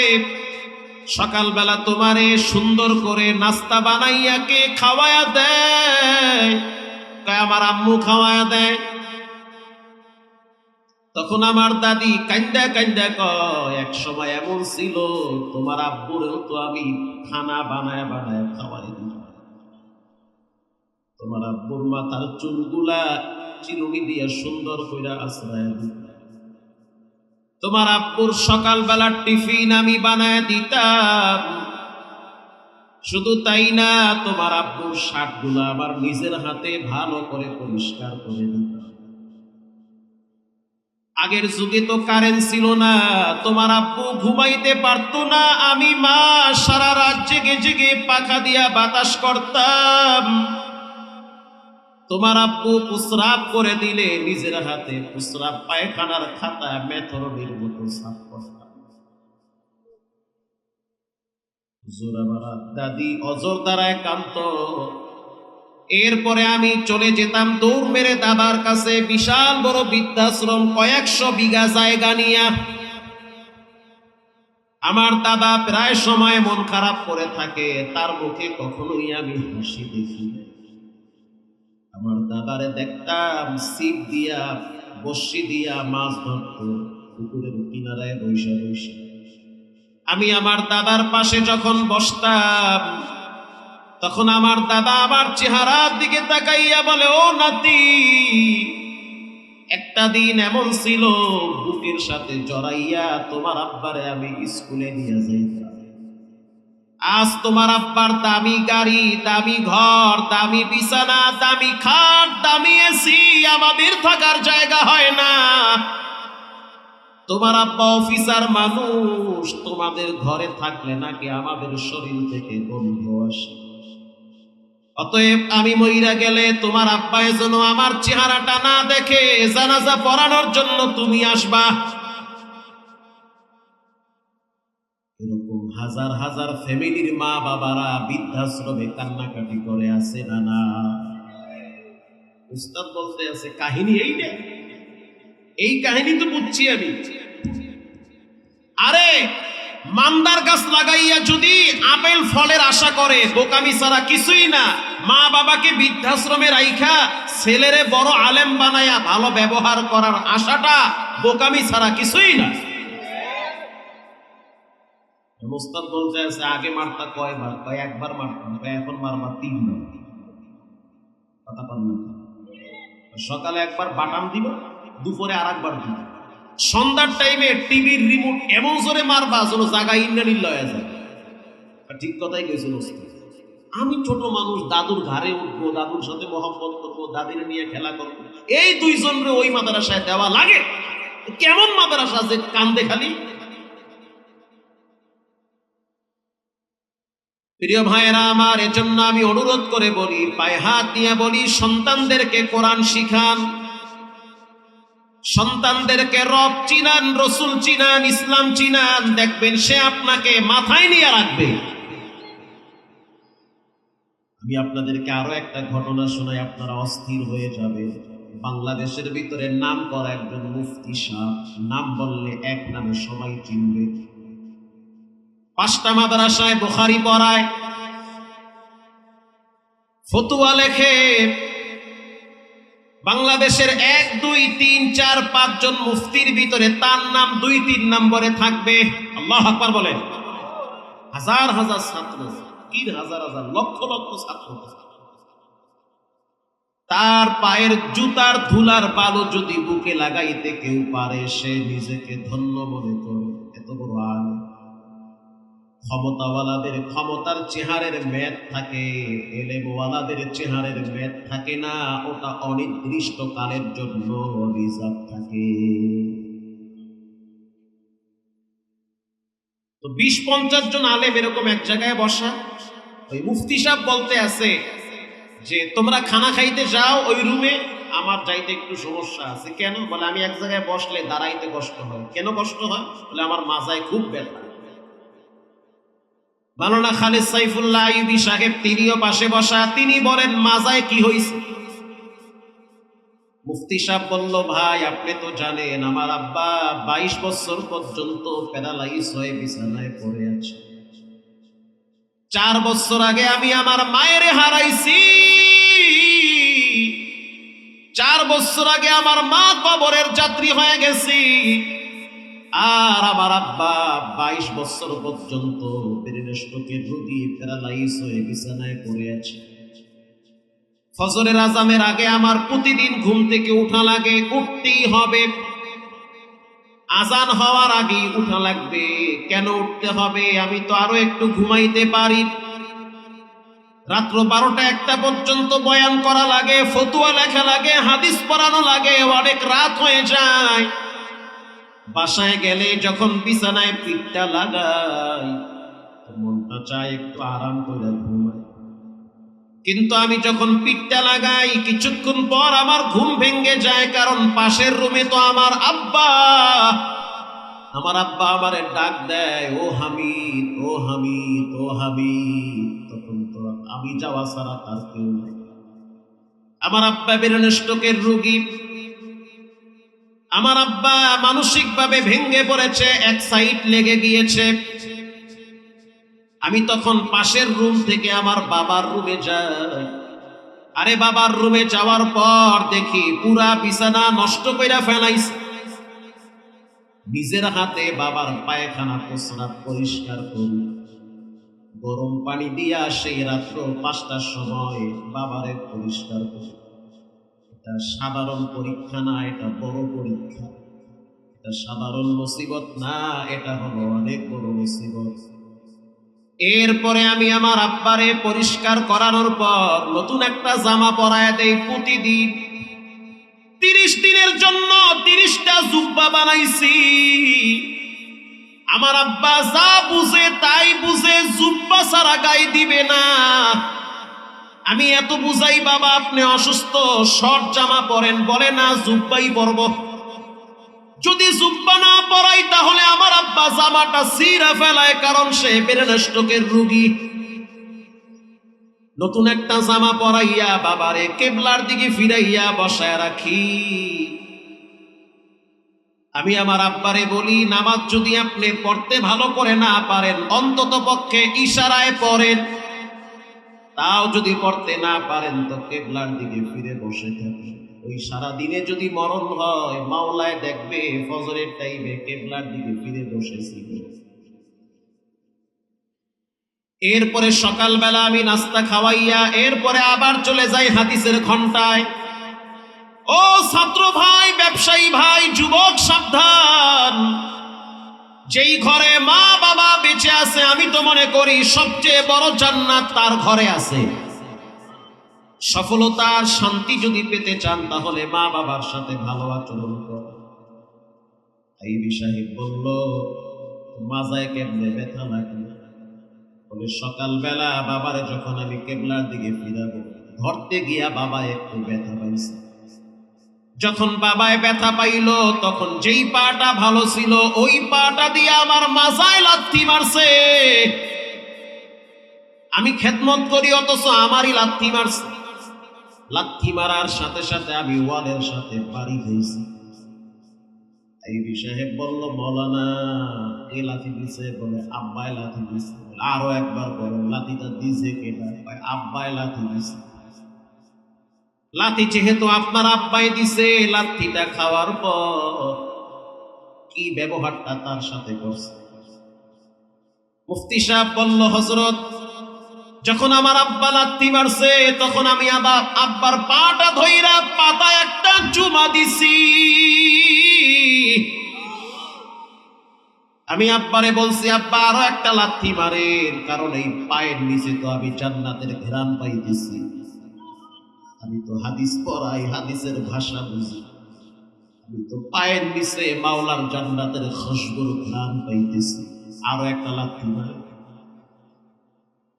সকালবেলা তোমারে সুন্দর করে নাস্তা বানাইয়া কে খাওয়ায়া দেয়? আমার আম্মু খাওয়ায়া দেয়। তখন আমার দাদি কান্দা কান্দা কয়, এক সময় এমন ছিল তোমার আব্বুরেও তো আমি খানা বানায় বানায় খাওয়াই দিই। তোমার আব্বুর মাথার চুলগুলা চিরুনি দিয়ে সুন্দর কইরা আশ্রয় দিই। তোমার আব্বুর সকালবেলার টিফিন আমি বানায় দিতাম। শুধু তাই না, তোমার আব্বুর শার্টগুলো আমার নিজের হাতে ভালো করে পরিষ্কার করে দিতাম। আগের যুগে তো কারেন্ট ছিল না, তোমার আব্বু ঘুমাইতে পারতো না, আমি মা সারা রাত জেগে জেগে পাখা দিয়া বাতাস করতাম। তোমার আব্বু প্রস্রাব করে দিলে নিজের হাতে প্রস্রাব পায়খানার খাতা মেথরনির মতো সাফ করতাম। দাদি অজর দ্বারায় কান্ত। এরপরে আমি চলে যেতাম দৌড় মেরে দাদার কাছে, বিশাল বড় বৃদ্ধাশ্রম, কয়েকশো বিঘা জায়গা নিয়া। আমার দাদা প্রায় সময় মন খারাপ করে থাকে, তার মুখে কখনোই আমি হাসি দেখি। আমার দাদারে দেখতাম ছিপ দিয়া বড়শি দিয়া মাছ ধরত পুকুরের কিনারায় বৈশা বৈশা। আমি আমার দাদার পাশে যখন বসতাম তখন আমার দাদা আমার চেহারার দিকে তাকাইয়া বলে, ও নাতি, একটা দিন এমন ছিল বুকের সাথে জড়াইয়া তোমার আব্বারে আমি স্কুলে নিয়ে যাইতাম। আজ তোমার আব্বার দামি গাড়ি, দামি ঘর, দামি বিছানা, দামি খাট, দামি এসি, আমাদের থাকার জায়গা হয় না। তোমার আব্বা অফিসার মানুষ, তোমাদের ঘরে থাকলে নাকি আমাদের শরীর থেকে গন্ধ আসে। অতএব আমি মইরা গেলে তোমার আব্বাই যেন আমার চেহারাটা না দেখে, জানাজা পড়ানোর জন্য তুমি আসবা। এরকম হাজার হাজার ফ্যামিলির মা বাবারা বৃদ্ধাশ্রমে কান্নাকাটি করে আছে না না? উস্তাদ বলতে আছে কাহিনী এই রে, এই কাহিনী তো বুঝছি আমি। আরে মান্দার গাছ লাগাইয়া যদি আপেল ফলের আশা করে, বোকামি ছাড়া কিছুই না। মা বাবাকে বৃদ্ধাশ্রমে রাইখা ছেলেরে বড় আলেম বানায়া ভালো ব্যবহার করার আশাটা বোকামি ছাড়া কিছুই না। মুস্তাদ বলতে আছে আগে মারতা কয়বার? কয় একবার মারতাম। এখন মারবা 3 বার। কথা পান না? সকালে একবার বাটাম দিব, দুপুরে আর একবার দিব, সন্ধ্যার টাইমে টিভির রিমোট এমন জোরে মারবা যেন জায়গা ইন্দ্রানীল লয়ে যায়। ঠিক কথাই কইছিল। আমি ছোট মানুষ, দাদুর ঘাড়ে উঠবো, দাদুর সাথে মহব্বত করবো, দাদির নিয়ে খেলা করবো, এই দুইজনরে ওই মাদ্রাসায় দেওয়া লাগে। কেমন মাদ্রাসা যে কান্দে খালি। প্রিয় ভাইয়েরা আমার, এজন্য আমি অনুরোধ করে বলি, পায়ে হাত দিয়ে বলি, সন্তানদেরকে কোরআন শিখান, সন্তানদেরকে রব চিনান, রসুল চিনান, ইসলাম চিনান, দেখবেন সে আপনাকে মাথায় নিয়ে রাখবে। আমি আপনাদেরকে আরো একটা ঘটনা শোনাই, আপনারা অস্থির হয়ে যাবে। বাংলাদেশের ভিতরে নাম করা একজন মুফতি সাহেব, নাম বললে এক নামে সবাই চিনবে। 5টা মাদ্রাসায় বুখারী পড়ায়, ফতুয়া লেখে। বাংলাদেশের 1, 2, 3, 4, 5 জন মুফতির ভিতরে তার নাম 2-3 নম্বরে থাকবে। আল্লাহু আকবার বলেন। হাজার হাজার ছাত্র, হাজার হাজার লক্ষ লক্ষ ছাত্র, তার পায়ের জুতার ধুলার বালু যদি বুকে লাগাইতে কেউ পারে, সে নিজেকে ধন্য মনে করে। এত বড় আলেম। ক্ষমতাওয়ালাদের ক্ষমতার চেহারের মেয়াদ থাকে, এলেমওয়ালাদের চেহারের মেয়াদ থাকে না, ওটা অনির্দিষ্ট কালের জন্য রিজার্ভ থাকে। তো 20-50 জন আলেম এরকম এক জায়গায় বসা, ওই মুফতি সাহেব বলতে আছে যে তোমরা খানা খাইতে যাও ওই রুমে, আমার যাইতে একটু সমস্যা আছে। কেন? বলে আমি এক জায়গায় বসলে দাঁড়াইতে কষ্ট হয়। কেন কষ্ট হয়? বলে আমার মাজায় খুব ব্যথা। মাওলানা খালিদ সাইফুল্লাহ আইয়ুবী সাহেব তিনিও পাশে বসা, তিনি বলেন মাজায় কি হইছে? মুফতি সাহেব বলল, ভাই আপনি তো জানেন আমার আব্বা 22 বছর পর্যন্ত প্যারালাইজ হয়ে বিছানায় পড়ে আছে। 4 বছর আগে আমি আমার মায়ের হারাইছি। 4 বছর আগে আমার মা কবরের যাত্রী হয়ে গেছি। আর আমার আব্বা 22 বছর পর্যন্ত ব্রেন স্ট্রোকের রোগী, প্যারালাইজ হয়ে বিছানায় পড়ে আছে। ফজরের আজানের আগে আমার প্রতিদিন ঘুম থেকে উঠা লাগে, উঠতেই হবে। আজান হওয়ার আগেই উঠা লাগবে। কেন উঠতে হবে? আমি তো আরো একটু ঘুমাইতে পারি। রাত্র 12টা-1টা পর্যন্ত বয়ান করা লাগে, ফতুয়া লেখা লাগে, হাদিস পড়ানো লাগে, অনেক রাত হয়ে যায়। বাসায় গেলে যখন বিছানায় পিঠটা লাগাই, মনটা চায় একটু আরাম করে ঘুমাই। কিন্তু আমি যখন পিঠটা লাগাই, কিছুক্ষণ পর আমার ঘুম ভেঙে যায়, কারণ পাশের রুমে তো আমার আব্বা। আমার আব্বা আমারে ডাক দেয়, ও হামিদ, ও হামিদ, ও হামিদ। তখন তো আমি যাওয়া ছাড়া তার কেউ নাই। আমার আব্বা ব্রেন স্ট্রোকের রোগী। আমার আব্বা মানসিক ভাবে ভেঙে পড়েছে, এক সাইড লেগে গিয়েছে। আমি তখন পাশের রুম থেকে আমার বাবার রুমে যাই। আরে বাবার রুমে যাওয়ার পর দেখি পুরা বিছানা নষ্ট কইরা ফেলাইছে। নিজের হাতে বাবার পায়খানা প্রস্রাব পরিষ্কার করি, গরম পানি দিয়া সেই রাত্র 5টার সময় বাবারে পরিষ্কার করি। এটা সাধারণ পরীক্ষা না, এটা বড় পরীক্ষা। এটা সাধারণ মুসিবত না, এটা হলো অনেক বড় মুসিবত। এরপরে আমি আমার আব্বারে পরিষ্কার করানোর পর নতুন একটা জামা পরায় দেই। প্রতিদিন 30 দিনের জন্য 30টা জুব্বা বানাইছি। আমার আব্বা যা বুঝে তাই বুঝে, জুব্বা ছাড়া গায়ে দিবে না। আমি এত বুঝাই, বাবা আপনি অসুস্থ, শর্ট জামা পরেন, বলে না জুব্বাই পরব। যদি জুব্বা না পরাই তাহলে আমার আব্বা জামাটা ছিঁড়ে ফেলায়, কারণ সে ব্রেন স্ট্রোকের রোগী। নতুন একটা জামা পরাইয়া বাবারে কেবলার দিকে ফিরাইয়া বসায় রাখি। আমি আমার আব্বারে বলি, নামাজ যদি আপনি পড়তে ভালো করে না পারেন, অন্তত পক্ষে ইশারায় পড়েন। তাও যদি পড়তে না পারেন তো কেবলার দিকে ফিরে বসে থাকেন। ওই সারা দিনে যদি মরণ হয়, মাওলায় দেখবে ফজরের টাইমে কেবলার দিকে ফিরে বসেছিল। এরপরে সকালবেলা আমি নাস্তা খাওয়াইয়া এরপরে আবার চলে যাই হাদিসের ঘন্টায়। ও ছাত্র ভাই, ব্যবসায়ী ভাই, যুবক সাবধান। যেই ঘরে মা বাবা বেঁচে আছে, আমি তো মনে করি সবচেয়ে বড় জান্নাত তার ঘরে আছে। সফলতার শান্তি যদি পেতে চান তাহলে মা বাবার সাথে ভালো আচরণ করুন। আইবি সাহেব বলল, মাজায় কেমনে ব্যথা লাগলো? বলে সকালবেলা বাবারে যখন আমি কেবলার দিকে ফিরাবো, ধরতে গিয়া বাবা একটু ব্যথা পাইছে। যখন বাবায় ব্যথা পাইল তখন যেই পাটা ভালো ছিল ওই পাটা দিয়ে আমার মাজায় লাথি মারছে। আমি খেদমত করি অথচ আমারই লাথি মারছে। লাথি মারার সাথে সাথে আমি ওয়ালের সাথে বাড়ি খেয়েছি। আইবি সাহেব বলল, মৌলানা এই লাথি দিছে? বলে আব্বাই লাথি দিছে। আরো একবার বলেন, লাথিটা দিছে কেটা? আব্বাই লাথি দিছে। লাথি যেহেতু আপনার আব্বাই দিছে, লাথিটা খাওয়ার পর কি ব্যবহারটা তার সাথে করছে? মুফতি সাহেব বলল, হযরত যখন আমার আব্বা লাথি মারছে তখন আমি আব্বার পাটা ধইরা পাতায় একটা চুমা দিছি। আমি আব্বারে বলছি, আব্বা আরো একটা লাথি মারেন, কারণ এই পায়ের নিচে তো আমি জান্নাতের ঘ্রাণ পাইতেছি। আমি তো হাদিস পড়াই, হাদিসের ভাষা বুঝি। আমি তো পায়ের নিচে মাওলার জান্নাতের খুশবুর ঘ্রাণ পাইতেছি, আরো একটা লাথি মারেন।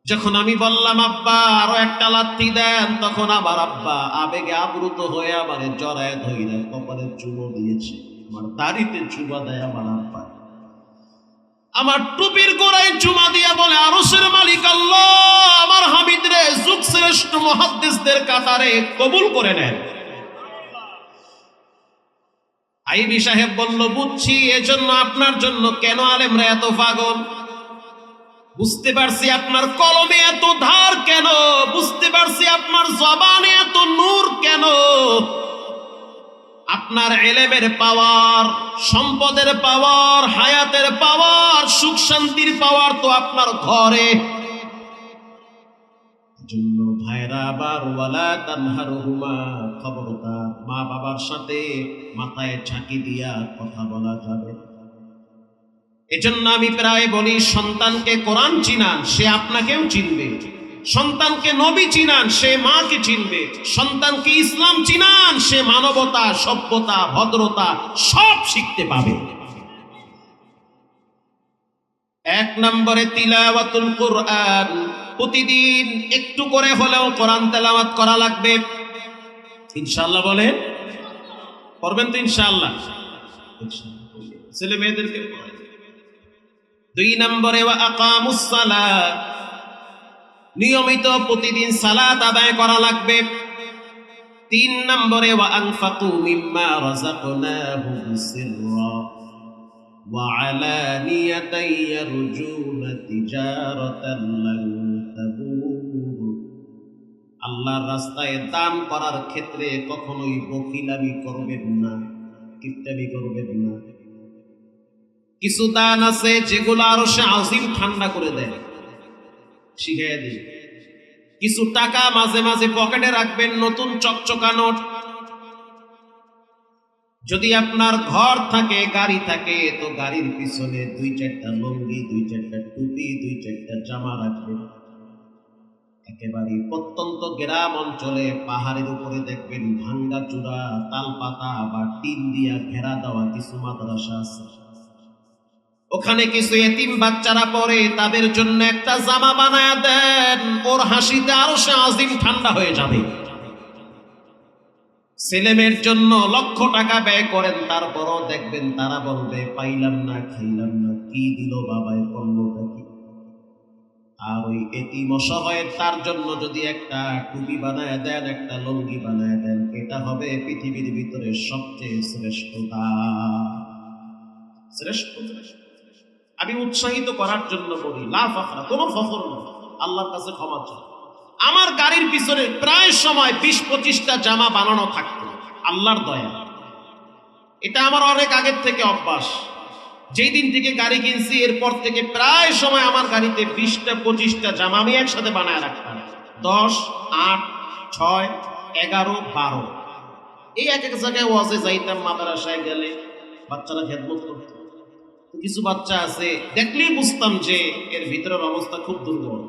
যখন আমি বললাম আব্বা আরো একটা লাথি দেন, তখন আমার আব্বা আবেগে আপ্লুত হয়ে আমারে জড়ায় ধইরা কপালে চুমো দিয়েছে। আমার দাড়িতে চুমা দেয় আমার আব্বা, আমার টুপির গোড়ায় চুমা দিয়া বলে, আরশের মালিক আল্লাহ আমার হামিদ রে যুগ শ্রেষ্ঠ মুহাদ্দিসদের কাতারে কবুল করে নেন। আইবি সাহেব বলল, বুঝছি, এজন্য আপনার জন্য কেন আলেমরা এত পাগল। বুঝতে পারছি আপনার কলমে এত ধার কেন, বুঝতে পারছি আপনার জবানে এত নূর কেন। আপনার এলেমের পাওয়ার, সম্পদের পাওয়ার, হায়াতের পাওয়ার, সুখ শান্তির পাওয়ার তো আপনার ঘরে। জন্য ভাইরা আবার ওয়ালা তানহারুহুমা, খবরদার মা বাবার সাথে মাথায় ঝাঁকি দিয়া কথা বলা যাবে। এজন্য আমি প্রায় বলি, সন্তানকে কোরআন চিনান, সে আপনাকেও চিনবে। সন্তানকে নবী চিনান, সে মাকে চিনবে। সন্তানকে ইসলাম চিনান, সে মানবতা, সভ্যতা, ভদ্রতা সব শিখতে পাবে। এক নম্বরে তিলাওয়াতুল কোরআন, প্রতিদিন একটু করে হলেও কোরআন তেলাওয়াত করা লাগবে। ইনশাআল্লাহ বলেন, করবেন তো ইনশাআল্লাহ? ছেলে মেয়েদেরকে। দুই নম্বরে ওয়া আকামুস সালাত, নিয়মিত প্রতিদিন সালাত আদায় করা লাগবে। তিন নম্বরে ওয়া আনফাকু মিম্মা রাযাকনাহুম সিররা ওয়া আলানিয়াতান ইয়ারজুনা তিজারাতান লান তাবুর। আল্লাহর রাস্তায় দান করার ক্ষেত্রে কখনোই বখিলামি করবেন না, কিপটামি করবেন না। কিছু দান আছে যেগুলো আরশে আজিম ঠান্ডা করে দেয়, শিখিয়ে দিই। কিছু টাকা মাঝে মাঝে পকেটে রাখবেন, নতুন চকচকা নোট। যদি আপনার ঘর থাকে, গাড়ি থাকে, তো গাড়ির পিছনে 2-4টা লুঙ্গি, 2-4টা টুপি, 2-4টা জামা রাখবেন। একেবারে প্রত্যন্ত গ্রাম অঞ্চলে, পাহাড়ের উপরে দেখবেন ভাঙ্গা চূড়া, তালপাতা বা টিন দিয়া ঘেরা দেওয়া কিছু মাদ্রাসা আছে। ওখানে কিছু এতিম বাচ্চারা পড়ে, তাদের জন্য একটা জামা বানায়া দেন, ওর হাসিতে আরশে আজিম ঠান্ডা হয়ে যাবে। ছেলেমেয়ের জন্য লক্ষ টাকা ব্যয় করেন, তারপরও দেখবেন তারা বলবে পাইলাম না, খাইলাম না, কি দিল বাবাই, করলোটা কি। আর ওই এতিম অসহায়ের তার জন্য যদি একটা টুপি বানায় দেন, একটা লুঙ্গি বানায় দেন, এটা হবে পৃথিবীর ভিতরে সবচেয়ে শ্রেষ্ঠ দান। শ্রেষ্ঠ। আমি উৎসাহিত করার জন্য বলি, লা ফখরা, কোনো ফখর না, আল্লাহর কাছে ক্ষমা চাই। আমার গাড়ির পিছনে প্রায় সময় 20-25টা জামা বানানো থাকতো, আল্লাহর দয়া। এটা আমার অনেক আগের থেকে অভ্যাস। যেই দিন থেকে গাড়ি কিনছি এরপর থেকে প্রায় সময় আমার গাড়িতে 20টা 25টা জামা আমি একসাথে বানায় রাখতাম। 10, 8, 6, 11, 12 এই এক এক জায়গায় ওয়াজে যাইতাম। মাদ্রাসায় গেলে বাচ্চারা খেদমত করত। কিছু বাচ্চা আছে দেখলেই বুঝতাম যে এর ভিতরের অবস্থা খুব দুর্বল।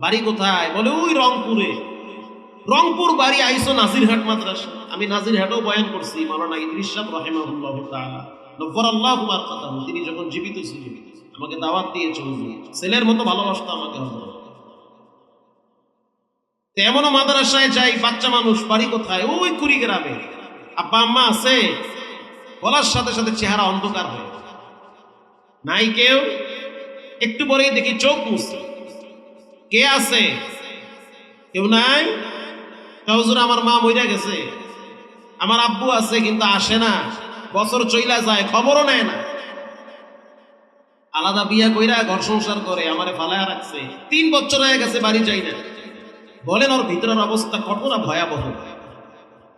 বাড়ি কোথায়? বলে ওই রংপুরে। রংপুর বাড়ি, আইসো নাজিরহাট মাদ্রাসা। আমি নাজিরহাটেও বয়ান করছি। মাওলানা ইদ্রিস সাহেব রাহিমাহুল্লাহ তাআলা নব্বরাল্লাহু বারকাতাহু, তিনি যখন জীবিত ছিলেন আমাকে দাওয়াত দিয়ে চলবে, ছেলের মতো ভালোবাসতো আমাকে। এমনও মাদ্রাসায় যাই, বাচ্চা মানুষ, বাড়ি কোথায়? ওই কুড়িগ্রামে। আব্বা আম্মা আছে? বলার সাথে সাথে চেহারা অন্ধকার হয়ে নাই কেউ। একটু পরেই দেখি চোখ মুছে। কে আছে? কেউ নাই। হুজুর আমার মা মইরা গেছে, আমার আব্বু আছে কিন্তু আসে না, বছর চইলা যায়, খবরও নেয় না। আলাদা বিয়া কইরা ঘর সংসার করে আমারে ফালায়া রাখছে। 3 বছর হয়ে গেছে, বাড়ি যাই না। বলেন ওর ভিতরের অবস্থা কতটা ভয়াবহ।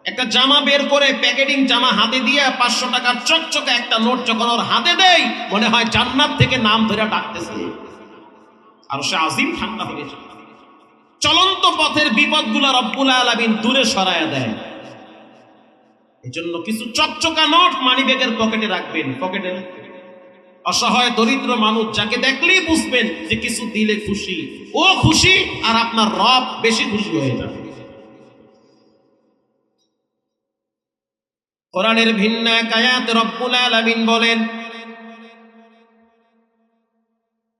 একটা জামা বের করে, প্যাকেটিং জামা হাতে দিয়ে 500 টাকার চকচকে একটা নোট যখন ওর হাতে দেয়, মনে হয় জান্নাত থেকে নাম ধরে ডাকতেছে। আর সে আজিম ঠান্ডা হয়ে যায়। চলন্ত পথের বিপদগুলা রব্বুল আলামিন দূরে সরায়া দেয়। এজন্য কিছু চকচকা নোট মানিব্যাগের পকেটে রাখবেন, পকেটে রাখবেন। অসহায় দরিদ্র মানুষ যাকে দেখলেই বুঝবেন যে কিছু দিলে খুশি, ও খুশি, আর আপনার রব বেশি খুশি হয়ে যাবে। কোরআনের ভিন্ন এক আয়াতে রব্বুল আলামিন বলেন,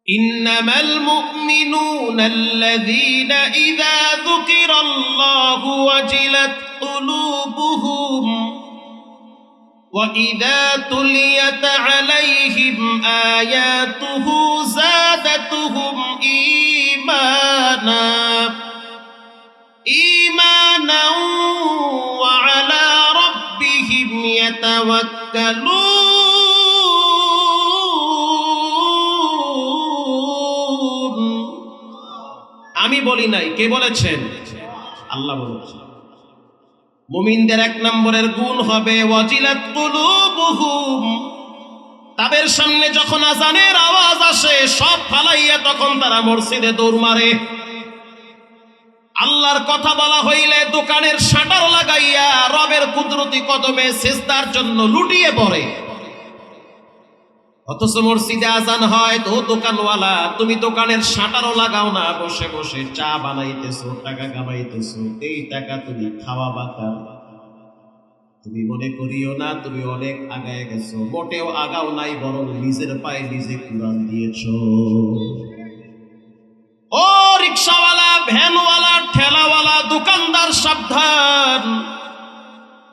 ইন্নামাল মুমিনুনা আল্লাযীনা ইযা যুকিরাল্লাহু ওয়াজিলাত কুলুবুহুম ওয়া ইযা তুলিয়াত আলাইহিম আয়াতুহু যাদাতুহুম ঈমানা ওয়া আলা রাব্বিহিম ইয়াতাওয়াক্কালুন। আমি বলি নাই, কে বলেছেন? আল্লাহ বলেছেন। মুমিনদের 1 নম্বরের গুণ হবে ওয়াজিলাত কুলুবুহুম। তাদের সামনে যখন আজানের আওয়াজ আসে, সব ফালাইয়া তখন তারা মসজিদে দৌড় মারে। আল্লাহর কথা বলা হইলে দোকানের শাটার লাগাইয়া রবের কুদরতি কদমে সিজদার জন্য লুটিয়ে পড়ে। অথচ মসজিদে আজান হয় তো দোকানওয়ালা, তুমি দোকানের শাটারও লাগাও না, বসে বসে চা বানাইতেছো, টাকা কামাইতেছো। এই টাকা তুমি খাওয়াবা কার? তুমি মনে করিও না তুমি অনেক আগায় গেছো, মোটেও আগাও নাই, বরং নিজের পায়ে নিজে কুরআন দিয়েছো। ও রিকশাওয়ালা, ভ্যানওয়ালা, ঠেলাওয়ালা, দোকানদার, সাবধান।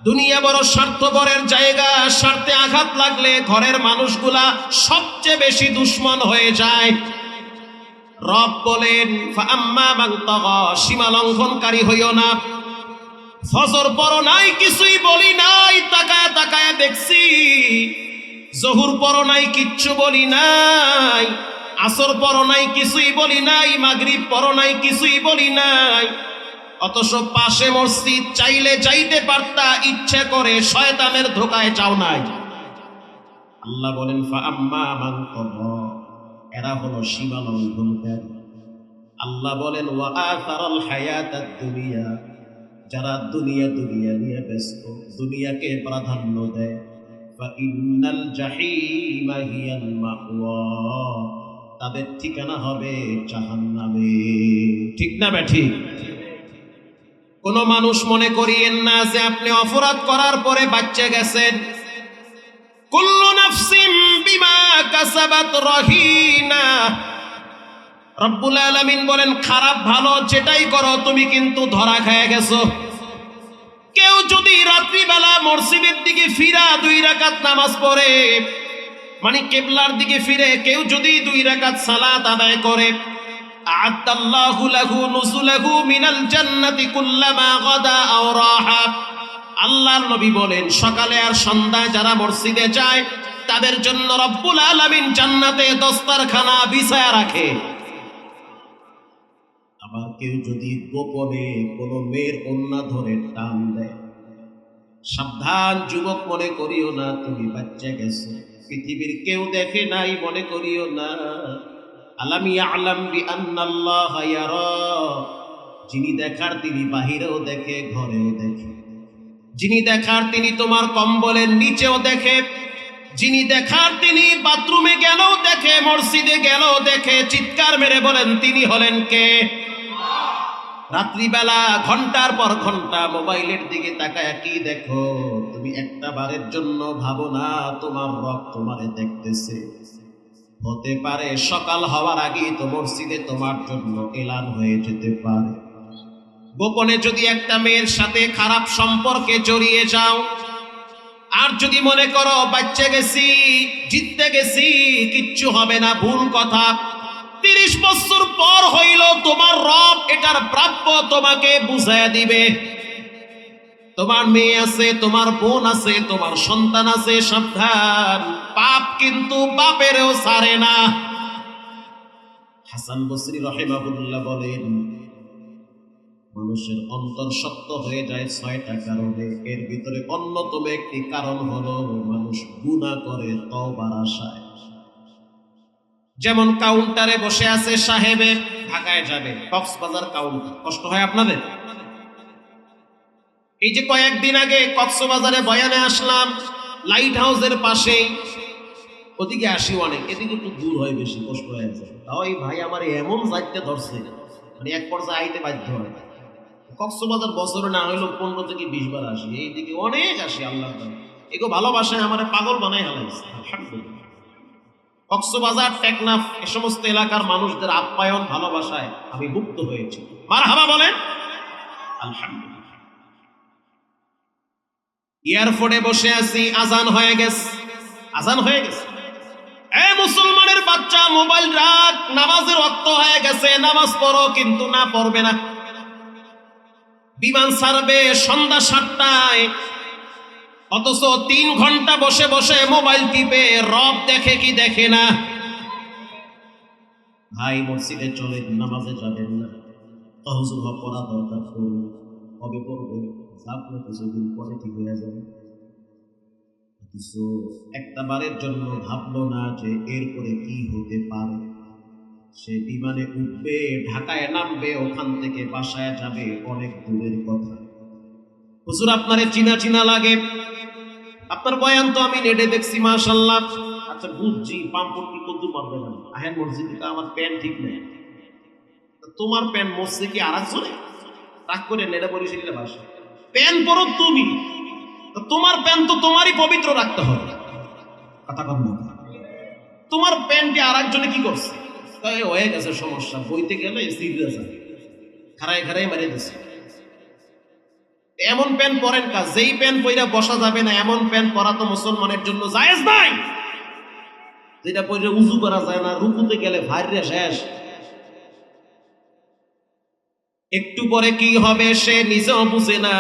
দুনিয়া বড় স্বার্থপরের জায়গা। স্বার্থে আঘাত লাগলে ঘরের মানুষগুলা সবচেয়ে বেশি দুশ্মন হয়ে যায়। রব বলেন, ফাআম্মা মান তাগা, সীমা লঙ্ঘনকারী হইও না। ফজর পড়ো নাই, কিছুই বলি নাই, তাকায় তাকায় দেখছি। জহুর পড়ো নাই, কিচ্ছু বলি নাই। আসর পড়ো নাই, কিছুই বলি নাই। মাগরিব পড়ো নাই, কিছুই বলি নাই। অথচ পাশে মসজিদ, চাইলে যাইতে পারতা, ইচ্ছে করে শয়তানের ধোকায় যাও নাই। আল্লাহ বলেন, ফাআম্মা মান তাগা, এরা হলো সীমা লঙ্ঘনকারী। আল্লাহ বলেন, ওয়া আথারাল হায়াতাদ দুনিয়া, যারা দুনিয়া নিয়ে ব্যস্ত, দুনিয়াকে প্রাধান্য দেয়। ফাইন্নাল জাহিমা হিয়াল মাওয়া, তাদের ঠিকানা হবে জাহান্নামে। ঠিক না বেঠিক? কোন মানুষ মনে করিয়েন না যে আপনি অপরাধ করার পরে বাঁচে গেছেন। কুল্লু নাফসিন বিমা কাসাবাত রহিনা। রব্বুল আলামিন বলেন, খারাপ ভালো যেটাই করো তুমি কিন্তু ধরা খেয়ে গেছো। কেউ যদি রাত্রিবেলা মসজিদের দিকে ফিরা 2 রাকাত নামাজ পড়ে, মানে কিবলার দিকে ফিরে কেউ যদি 2 রাকাত সালাত আদায় করে, আ'আদাল্লাহু লাহু নুসুলাহু মিনাল জান্নাতি কুল্লামা গাদা আও রাহা। আল্লাহর নবী বলেন, সকালে আর সন্ধ্যায় যারা মসজিদে যায় তাদের জন্য রব্বুল আলামিন জান্নাতে দস্তরখানা বিছায়া রাখে। আবার কেউ যদি গোপনে কোনো মেয়ের ওন্না ধরে টান দেয়, সাবধান যুবক, মনে করিও না তুমি বাচ্চা গেছো, পৃথিবীর কেউ দেখে নাই মনে করিও না। আলাম ইয়ালাম বিআন্নাল্লাহা ইয়ারা, যিনি দেখার তিনি বাহিরেও দেখে, ঘরেও দেখে। যিনি দেখার তিনি তোমার কম্বলের নিচেও দেখে। যিনি দেখার তিনি বাথরুমে গেলেও দেখে, মসজিদে গেলেও দেখে। চিৎকার মেরে বলেন তিনি হলেন কে? রাত্রিবেলা ঘন্টার পর ঘন্টা মোবাইলের দিকে তাকায় কি দেখো? তুমি একটা বারের জন্য ভাবো না তোমার রব তোমারে দেখতেছে। হতে পারে সকাল হওয়ার আগেই তো মসজিদে তোমার জন্য এলান হয়ে যেতে পারে। গোপনে যদি একটা মেয়ের সাথে খারাপ সম্পর্কে জড়িয়ে যাও, আর যদি মনে করো বাচ্চা গেছি, জিততে গেছি, কিচ্ছু হবে না, ভুল কথা। 30 বছর পর হইল তোমার রব এটার প্রাপ্য তোমাকে বুঝাইয়া দিবে। তোমার মেয়ে আছে, তোমার বোন আছে, তোমার সন্তান আছে, সাবধান, পাপ কিন্তু বাপেরও ছাড়ে না। হাসান বসরি রাহিমাহুল্লাহ বলেন, মানুষের অন্তর শক্ত হয়ে যায় 6টা কারণে। এর ভিতরে অন্যতম একটি কারণ হলো মানুষ গুনাহ করে তওবার আশায়। যেমন কাউন্টারে বসে আছে সাহেবে, ঢাকায় যাবে, কক্সবাজার কাউন্টার, কষ্ট হয় আপনাদের? এই যে কয়েকদিন আগে কক্সবাজারে বয়ানে আসলাম, লাইট হাউসের পাশেই। ওদিকে আসি অনেক, এদিকে একটু দূর হয়, বেশি কষ্ট হয়ে যায়। তাও এই ভাই আমার এমন যাইতে ধরছে, মানে এক পর্যায়ে আইতে বাধ্য হয়। কক্সবাজার বছরে না হইলেও 15 থেকে 20 বার আসি, এইদিকে অনেক আসি। আল্লাহ এগো ভালোবাসায় আমার পাগল বানাই হালাইছে। আলহামদুলিল্লাহ, কক্সবাজার, টেকনাফ এ সমস্ত এলাকার মানুষদের আপ্যায়ন ভালোবাসায় আমি মুক্ত হয়েছি। মারহাবা বলেন আলহামদুলিল্লাহ। এয়ারপোর্টে বসে আছি, আজান হয়ে গেছে, আজান হয়ে গেছে। এ মুসলমানের বাচ্চা, মোবাইল রাখ, নামাজের ওয়াক্ত হয়ে গেছে, নামাজ পড়ো। কিন্তু না, পড়বে না। বিমান ছাড়বে সন্ধ্যা 7টায়, অথচ 3 ঘন্টা বসে বসে মোবাইল টিপে। রব দেখে কি দেখে না? ভাই মসজিদে চলে, নামাজে যাবেন না, তাহাজ্জুদ পড়া দরকার, কবে পড়বে? আপনার কিছুদিন পরে ঠিক হয়ে যাবে। অথচ একটা বারের জন্য ভাবলো না যে এরপরে কি হতে পারে। সে বিমানে উঠবে, ঢাকায় নামবে, ওখান থেকে বাসায় যাবে, অনেক দূরের কথা। হুজুর আপনারে চিনা চিনা লাগে, আপনার বয়ান তো আমি নেটে দেখছি, মাশাআল্লাহ। আচ্ছা বুঝছি, পাম্পটি কদ্দুর পারবে না, আহেন মসজিদে আমার প্যান্ট ঠিক নেই। তোমার প্যান্ট মসজিদে কি আর একজনে রাগ করে নেড়ে বরিশালে বাসা? প্যান্ট পরো তুমি, তোমার প্যান্ট তো তোমারই পবিত্র রাখতে হবে। কথা কম না, তোমার প্যান্টে আর একজনে কি করছে? হয়ে গেছে সমস্যা, বইতে গেলে সিরিয়াস খারাই খারাই মারিয়ে দিচ্ছে। এমন প্যান্ট পরেন কাজ, যেই প্যান্ট পইরা বসা যাবে না, এমন প্যান্ট পরা তো মুসলমানের জন্য জায়েজ নাই। যেটা পরে উজু করা যায় না, রুকুতে গেলে ভাইরে শেষ। একটু পরে কি হবে সে নিজেও বুঝে না,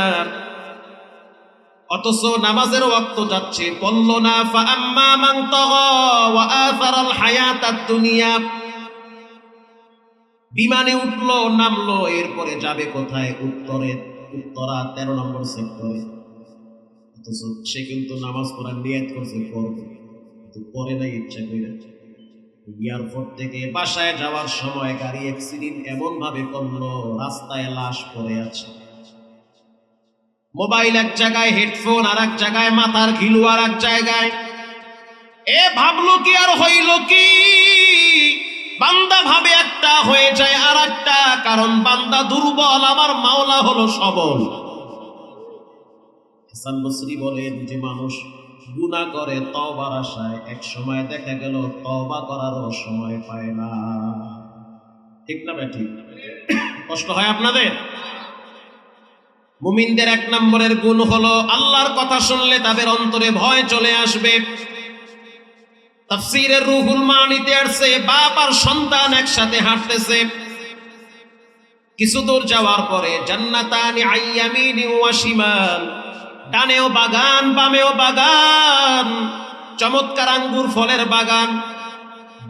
অথচ নামাজের ওয়াক্ত যাচ্ছে, বলল না ফাআম্মা মান তাগা ওয়া আসারাল হায়াতাদ দুনিয়া। বিমানে উঠলো, নামলো, এরপরে যাবে কোথায়? উত্তরা 13 নম্বর সেক্টরে। অথচ সে কিন্তু নামাজ পড়ার নিয়ত করছে, পড়বে, কিন্তু পরে নাই ইচ্ছা করে। এয়ারপোর্ট থেকে বাসায় যাওয়ার সময় গাড়ি অ্যাক্সিডেন্ট এমন ভাবে করলো, রাস্তায় লাশ পড়ে আছে। মোবাইল এক জায়গায়, হেডফোন আর এক জায়গায়, মাথার ঘিলু আর এক জায়গায়। এ ভাবলো কি আর হইল কি? বান্দা ভাবে একটা, হয়ে যায় আর একটা। কারণ বান্দা দুর্বল, আমার মাওলা হলো সবল। হাসান বসরি বলেন যে মানুষ গুনাহ করে তওবার আশায়, এক সময় দেখা গেল তওবা করারও সময় পায় না। ঠিক না ভাই? ঠিক। কষ্ট হয় আপনাদের? মুমিনদের 1 নম্বরের গুণ হলো আল্লাহর কথা শুনলে তাদের অন্তরে ভয় চলে আসবে। তাফসীরের রুহুল মানিতে আসছে, বাপ আর সন্তান একসাথে হাঁটতেছে, কিছু দূর যাওয়ার পরে জান্নাতানি আইয়ামিনি ওয়া শিমাল, ডানেও বাগান, বামেও বাগান, চমৎকার আঙ্গুর ফলের বাগান।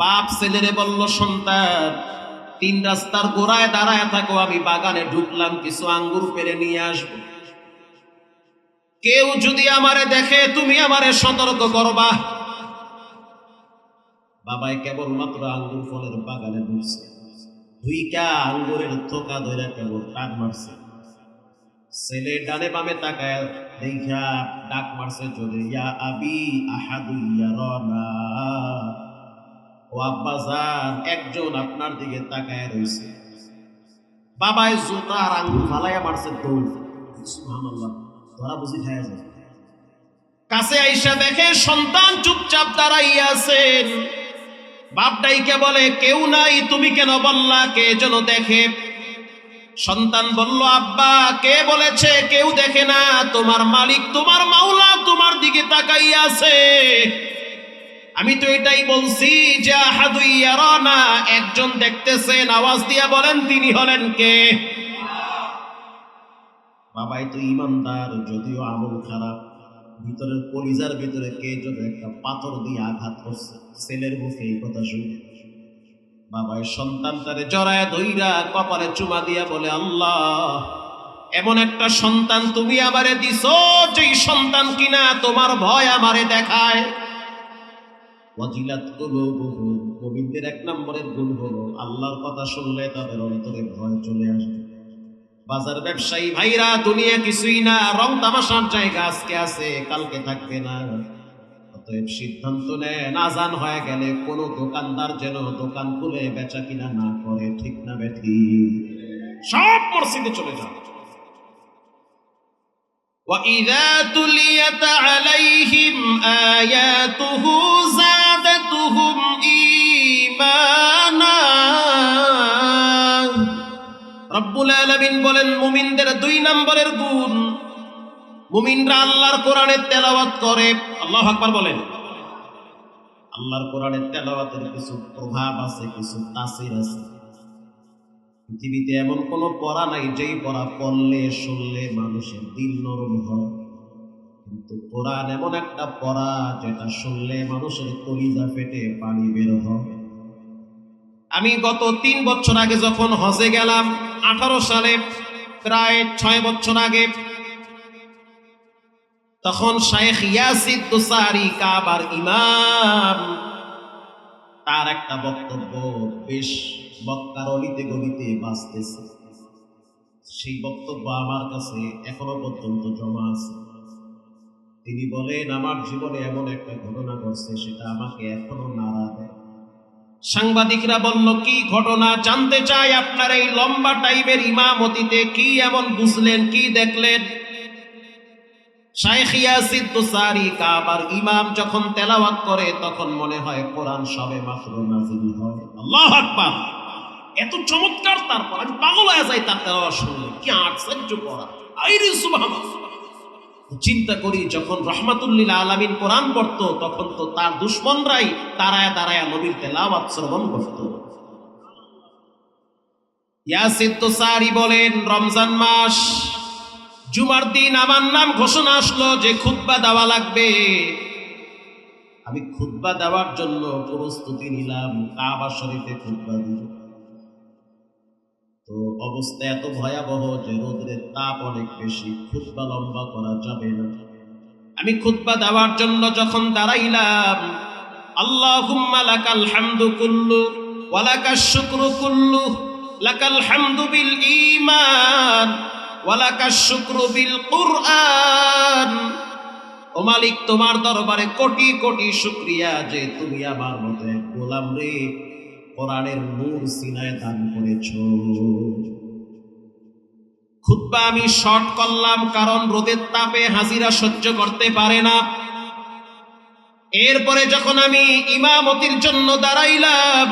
বাপ ছেলেরে বলল, সন্তান 3 রাস্তার গোড়ায় দাঁড়ায় থাকো, আমি বাগানে ঢুকলাম, কিছু আঙ্গুর পেরে নিয়ে আসবো। কেউ যদি আমারে দেখে তুমি আমারে সতর্ক করবা। বাবাই কেবলমাত্র আঙ্গুর ফলের বাগানে ঢুকছে, দুইটা আঙ্গুরের থোকা ধরে কেবল টান মারছে। ছেলে ডানে বামে তাকায় দেখা ডাক মারছে জোরে, ইয়া আবি আহাদু ইয়ারানা, ও আব্বা জান, একজন আপনার দিকে তাকায় রইছে। বাবাই জুতা আর আঙ্গুর ফালাইয়া মারছে দৌড়। সুবহানাল্লাহ, ধরা বুঝি খায়া যায়। কাছে আইসা দেখে সন্তান চুপচাপ দাঁড়াইয়া আছেন। বাপ ডাইকে বলে, কেউ নাই, তুমি কেন বললা? কে যেন দেখে। সন্তান বলল, আব্বা কে বলেছে কেউ দেখে না? তোমার মালিক, তোমার মাওলা তোমার দিকে তাকাইয়া আছে। আমি তো এটাই বলছি যে আহাদু ইয়ারানা, একজন দেখতেছেন। আওয়াজ দিয়া বলেন তিনি হলেন কে? বাবাই তো ইমানদার, যদিও আমল খারাপ। ভিতরের কলিজার ভিতরে কে যেন একটা পাথর দিয়ে আঘাত করছে। ছেলের মুখে এই কথা শুনে বাবাই সন্তানটারে জড়ায় ধইরা কপালে চুমা দিয়া বলে, আল্লাহ, এমন একটা সন্তান তুমি আমারে দিছো, যেই সন্তান কিনা তোমার ভয় আমারে দেখায়। ওয়াজিলাত কুলুবুহুম, মুমিনদের এক নম্বরের গুণ হলো আল্লাহর কথা শুনলে তাদের অন্তরে ভয় চলে আসবে। বাজার ব্যবসায়ী ভাইরা, দুনিয়া কিছুই না, রং তামাশার জায়গা আজকে আছে, কালকে থাকবে না। অতএব সিদ্ধান্ত নেন, আজান হয়ে গেলে কোন দোকানদার যেন দোকান খুলে বেচা কিনা না করে। ঠিক না বেঠি? সব মসজিদে চলে যান। وَإِذَا تُلِيَتْ عَلَيْهِمْ آيَاتُهُ زَادَتْهُمْ ঈমানা। রব্বুল আলামিন বলেন, মুমিনদের দুই নম্বরের গুণ, মুমিনরা আল্লাহর কোরআনের তেলাওয়াত করে। আল্লাহু আকবার বলেন। আল্লাহর কোরআনের তেলাওয়াতের কিছু প্রভাব আছে, কিছু তাসির আছে। পৃথিবীতে এমন কোন পড়া নাই যেই পড়া পড়লে শুনলে মানুষের দিল নরম হয়, কিন্তু কোরআন এমন একটা পড়া যেটা শুনলে মানুষের কলিজা ফেটে পানি বের হয়। আমি গত 3 বছর আগে যখন হজে গেলাম, 18 সালে, প্রায় 6 বছর আগে, তখন শাইখ ইয়াসিদ দুসারি কাবার ইমাম, তার একটা বক্তব্য বেশ মক্কার অলিতে গলিতে বাজতেছে। সেই বক্তব্য আমার কাছে এখনো পর্যন্ত জমা আছে। তিনি বলেন, আমার জীবনে এমন একটা ঘটনা ঘটছে, সেটা আমাকে এখনো নাড়া দেয়। সাংবাদিকরা বলল, কি ঘটনা? জানতে চাই আপনার এই লম্বা টাইমের ইমামতিতে কি এমন বুঝলেন, কি দেখলেন? শাইখ ইয়াসিদ দুসারি কাবার ইমাম যখন তেলাওয়াত করে তখন মনে হয় কোরআন সবে মাত্র নাযিল হয়। আল্লাহু আকবার! এত চমৎকার, তারপর আমি পাগল হয়ে যাই তার তেলাওয়াত শুনলে। কি আশ্চর্য পড়া! আইরে সুবহানাল্লাহ! চিন্তা করি, যখন রাহমাতুল লিল আলামিন কোরআন পড়তো তখন তো তার দুশমনরাই দাঁড়ায় দাঁড়ায় নবীর তেলাওয়াত শ্রবণ করত। ইয়াসিদ দুসারি বলেন, রমজান মাস, জুমার দিন আমার নাম ঘোষণা আসলো যে খুতবা দেওয়া লাগবে। আমি খুতবা দেওয়ার জন্য প্রস্তুতি নিলাম, কাবা শরীফে খুতবা দিব। তো অবস্থা এত ভয়াবহ যে রোদের তাপ অনেক বেশি, খুতবা লম্বা করা যাবে না। আমি খুতবা দেওয়ার জন্য যখন দাঁড়াইলাম, আল্লাহুম্মা লাকাল হামদু কুল্লু ওয়া লাকাশ শুকরু কুল্লু, লাকাল হামদু বিল ঈমান ওয়া লাকাশ শুকরু বিল কুরআন। ও মালিক, তোমার দরবারে কোটি কোটি শুকরিয়া যে তুমি আমার মতো এক গোলাম রে কোরআনের নূর সিনায় দান করেছো। খুতবা আমি শর্ট করলাম, কারণ রোদের তাপে হাজিরা সহ্য করতে পারে না। এরপরে যখন আমি ইমামতির জন্য দাঁড়াইলাম,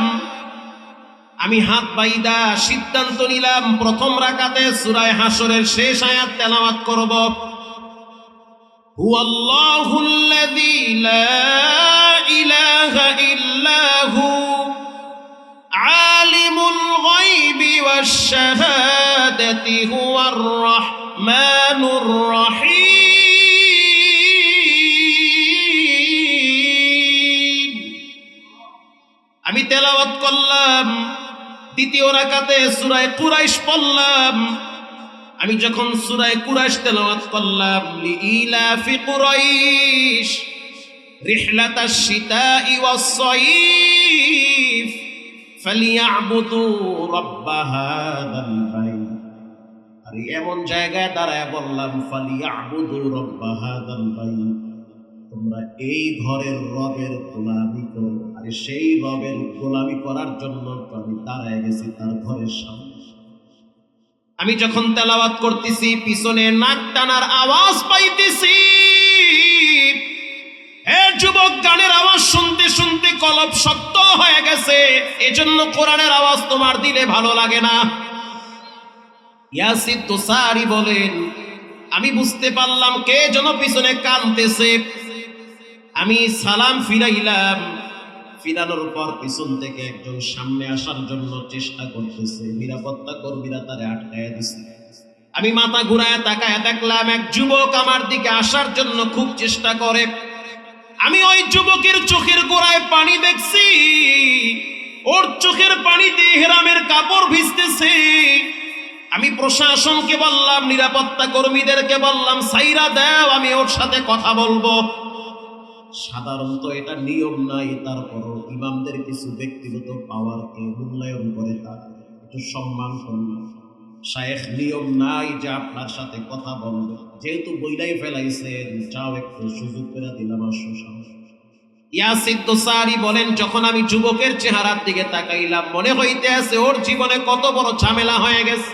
আমি হাত বাইদা সিদ্ধান্ত নিলাম প্রথম রাকাতে সূরা হাশরের শেষ আয়াত তেলাওয়াত করব। হুয়াল্লাহুল্লাযী লা ইলাহা ইল্লা হু আলিমুল গায়বি ওয়াশ শাহাদাতি হুয়ার রাহমানুর রহিম। আমি তেলাওয়াত করলাম। দ্বিতীয় রাকাতে সূরা কুরাইশ পড়লাম। আমি যখন সূরা কুরাইশ তেলাওয়াত করলাম, লিইলাফি কুরাইশ রিহলাতাশ শিতাই ওয়াস সাইফ ফালিয়াবুদু রাব্ব হাযাল বাইত। আর এমন জায়গায় দাঁড়ায় বললাম, ফালিয়াবুদু রাব্ব হাযাল বাইত, তোমরা এই ঘরের রবের গোলামি করো। আর সেই রবের গোলামি করার জন্য তো আমি দাঁড়ায় গেছি তার ঘরের সামনে। আমি যখন তেলাওয়াত করতেছি, পিছনে নাক টানার আওয়াজ পাইতেছি। হে যুবক, গানের আওয়াজ শুনতে শুনতে কলব শক্ত হয়ে গেছে, এজন্য কোরআনের আওয়াজ তোমার দিলে ভালো লাগে না। ইয়াসির দোসারি বলেন, আমি বুঝতে পারলাম কে যেন পিছনে কাঁদতেছে। আমি সালাম ফিরাইলাম, ফিরানোর পর পিছন থেকে একজন সামনে আসার জন্য চেষ্টা করতেছে, নিরাপত্তা কর্মীরা তারে আটকায় দিছে। আমি মাথা ঘুরায় তাকায় দেখলাম এক যুবক আমার দিকে আসার জন্য খুব চেষ্টা করে। আমি ওই যুবকের চোখের গোড়ায় পানি দেখছি, ওর চোখের পানিতে ইহরামের কাপড় ভিজতেছে। আমি প্রশাসনকে বললাম, নিরাপত্তা কর্মীদেরকে বললাম, সাইরা দাও, আমি ওর সাথে কথা বলবো। সাধারণত এটা নিয়ম নাই, তারপরও ইমামদের কিছু ব্যক্তিগত পাওয়ারকে মূল্যায়ন করে তারা একটু সম্মান করলাম। শায়েখ নিয়ম নাই যে আপনার সাথে কথা বলবে, যেহেতু বইলাই ফেলাইছেন, যাও একটু সুযোগ করে দিলাম। ইয়াসির দোসারি বলেন, যখন আমি যুবকের চেহারার দিকে তাকাইলাম, মনে হইতে আছে ওর জীবনে কত বড় ঝামেলা হয়ে গেছে।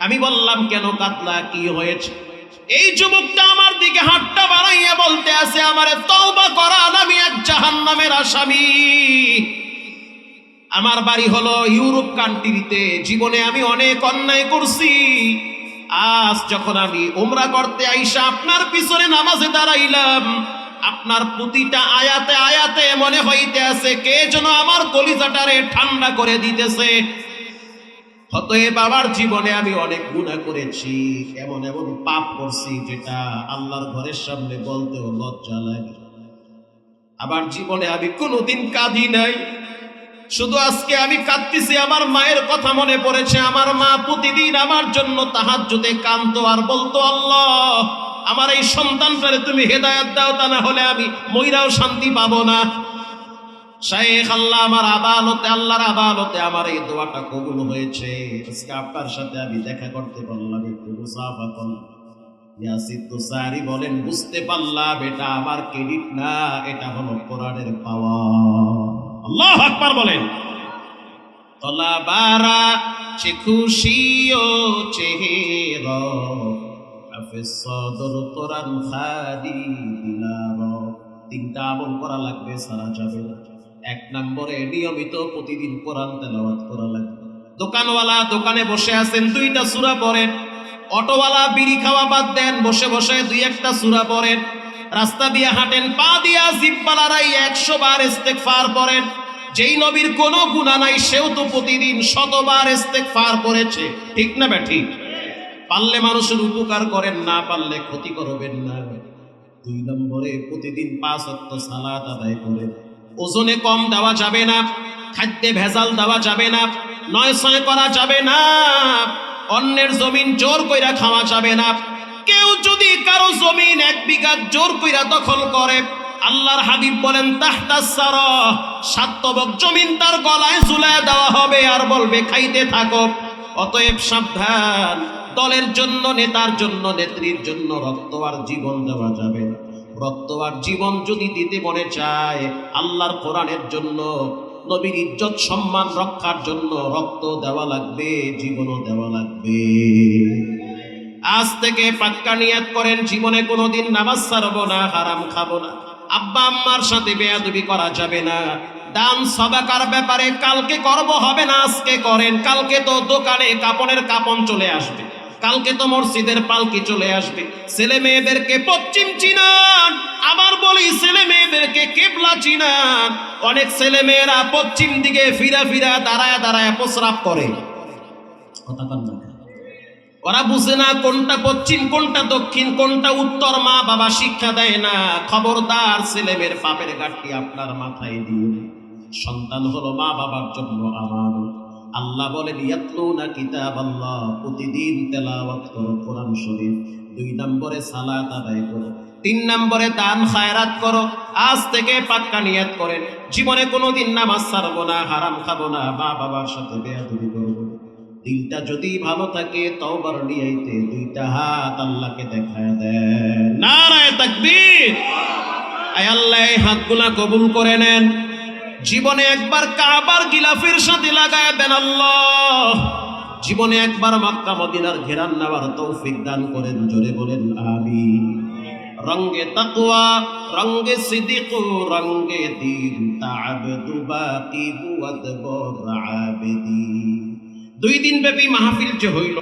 আমি বললাম, কেন কাতলা, কি হয়েছে? এই যুবকটা আমার দিকে হাতটা বাড়াইয়া বলতে আছে, আমারে তওবা করান, আমি এক জাহান্নামের আসামি। আমার বাড়ি হলো ইউরোপ কান্ট্রিতে, জীবনে আমি অনেক অন্যায় করছি। আজ যখন আমি উমরা করতে আইসা আপনার পিছনে নামাজে দাঁড়াইলাম, আপনার প্রতিটা আয়াতে আয়াতে মনে হইতে আছে কে যেন আমার কলিজাটারে ঠান্ডা করে দিতেছে। অতএব বাবার জীবনে আমি অনেক গুনাহ করেছি, এমন এমন পাপ করছি যেটা আল্লাহর ঘরের সামনে বলতেও লজ্জা লাগে। আবার জীবনে আমি কোনোদিন কাঁদি নাই, শুধু আজকে আমি কাঁদতেছি, আমার মায়ের কথা মনে পড়েছে। আমার মা প্রতিদিন আমার জন্য তাহাজ্জুদে কাঁদতো আর বলতো, আল্লাহ আমার এই সন্তানটারে তুমি হেদায়েত দাও, তা না হলে আমি মইরাও শান্তি পাবো না। শাইখ আল্লাহ আমার আদালতে, আল্লাহর আদালতে আমার এই দোয়াটা কবুল হয়েছে। আজকে আপনার সাথে আমি দেখা করতে পারলাম, একটু মুসাফা করলাম। ইয়াসির দোসারি বলেন, বুঝতে পারলাম এটা আমার ক্রেডিট না, এটা হলো কোরআনের পাওয়ার। আল্লাহু আকবার বলেন। তলাবারা চে খুশিও চেহেরা, হাফেজ সদর কোরআন খাদি দিলার। তিনটা আমল করা লাগবে, সারা যাবে না। এক নম্বরে নিয়মিত প্রতিদিন কোরআন তেলাওয়াত করা লাগবে। দোকানওয়ালা দোকানে বসে আছেন, 2টা সূরা পড়েন। অটোওয়ালা বিড়ি খাওয়া বাদ দেন, বসে বসে 2-1টা সূরা পড়েন। রাস্তা দিয়ে হাঁটেন, পা দিয়া জিহ্বালারাই 100 বার ইস্তেগফার পড়েন। যেই নবীর কোনো গুনাহ নাই, সেও তো প্রতিদিন 100 বার ইস্তেগফার করেছে, ঠিক না ঠিক? পারলে মানুষের উপকার করেন, না পারলে ক্ষতি করবেন না। 2 নম্বরে প্রতিদিন 5 ওয়াক্ত সালাত আদায় করেন। ওজনে কম দেওয়া যাবে না, খাদ্যে ভেজাল দেওয়া যাবে না, 9-6 করা যাবে না, অন্যের জমিন জোর কইরা খাওয়া যাবে না। কেউ যদি কারো জমিন 1 বিঘা জোর কইরা দখল করে, আল্লাহর হাবিব বলেন, তাহতাস সারা, 7 তবক জমিন তার গলায় ঝুলায় দেওয়া হবে আর বলবে, খাইতে থাকো। অতএব সাবধান, দলের জন্য, নেতার জন্য, নেত্রীর জন্য রক্ত আর জীবন দেওয়া যাবে না। রক্ত আর জীবন যদি দিতে মনে চায়, আল্লাহর কোরআনের জন্য, নবীর ইজ্জত সম্মান রক্ষার জন্য রক্ত দেওয়া লাগবে, জীবনও দেওয়া লাগবে। আজ থেকে পাক্কা নিয়ত করেন, জীবনে কোনোদিন নামাজ ছাড়বো না, হারাম খাবো না, আব্বা আম্মার সাথে বেয়াদবি করা যাবে না। দান সাদাকার ব্যাপারে কালকে করব হবে না, আজকে করেন। কালকে তো দোকানে কাপড়ের কাপন চলে আসবে, কালকে তো মসজিদের পালকি চলে আসবে। ছেলে মেয়েদেরকে পশ্চিম চিনান, আবার বলি ছেলে মেয়েদেরকে কিবলা চিনান। অনেক ছেলে মেয়েরা পশ্চিম দিকে ফিরা ফিরা দাঁড়ায় দাঁড়ায় প্রস্রাব করে, কথা বল না। ওরা বুঝে না কোনটা পশ্চিম, কোনটা দক্ষিণ, কোনটা উত্তর। মা বাবা শিক্ষা দেয় না। খবরদার, ছেলে মেয়ের পাপের ঘাটতি আপনার মাথায় দিয়ে। সন্তান হলো মা বাবার জন্য আমানত। আল্লাহ বলেন ইয়াতলুনা কিতাবাল্লাহ, প্রতিদিন তেলাওয়াত করো কোরআন শরীফ। 2 নম্বরে সালাত আদায় করো। 3 নম্বরে দান খায়রাত করো। আজ থেকে পাক্কা নিয়ত করেন জীবনে কোনোদিন নামাজ ছাড়বো না, হারাম খাবো না, মা বাবার সাথে বেয়াদবি করবো না। দিলটা যদি ভালো থাকে তওবার নিয়াইতে 2টা হাত আল্লাহকে দেখায় দেন। নারায়ে তাকবীর। আয় আল্লাহ এই হাতগুলা কবুল করে নেন। জীবনে একবার কাবার গিলাফের সাথে লাগায় দেন আল্লাহ। জীবনে একবার মক্কা মদিনার ঘেরান নেওয়ার তৌফিক দান করেন। জোরে বলেন আমিন। রঙ্গে তাকওয়া, রঙ্গে সিদ্দিক, রঙ্গে দীন, তা'আবদু বাকি বুয়াদ বর আবেদী। 2 দিন ব্যাপী মাহফিল যে হইল,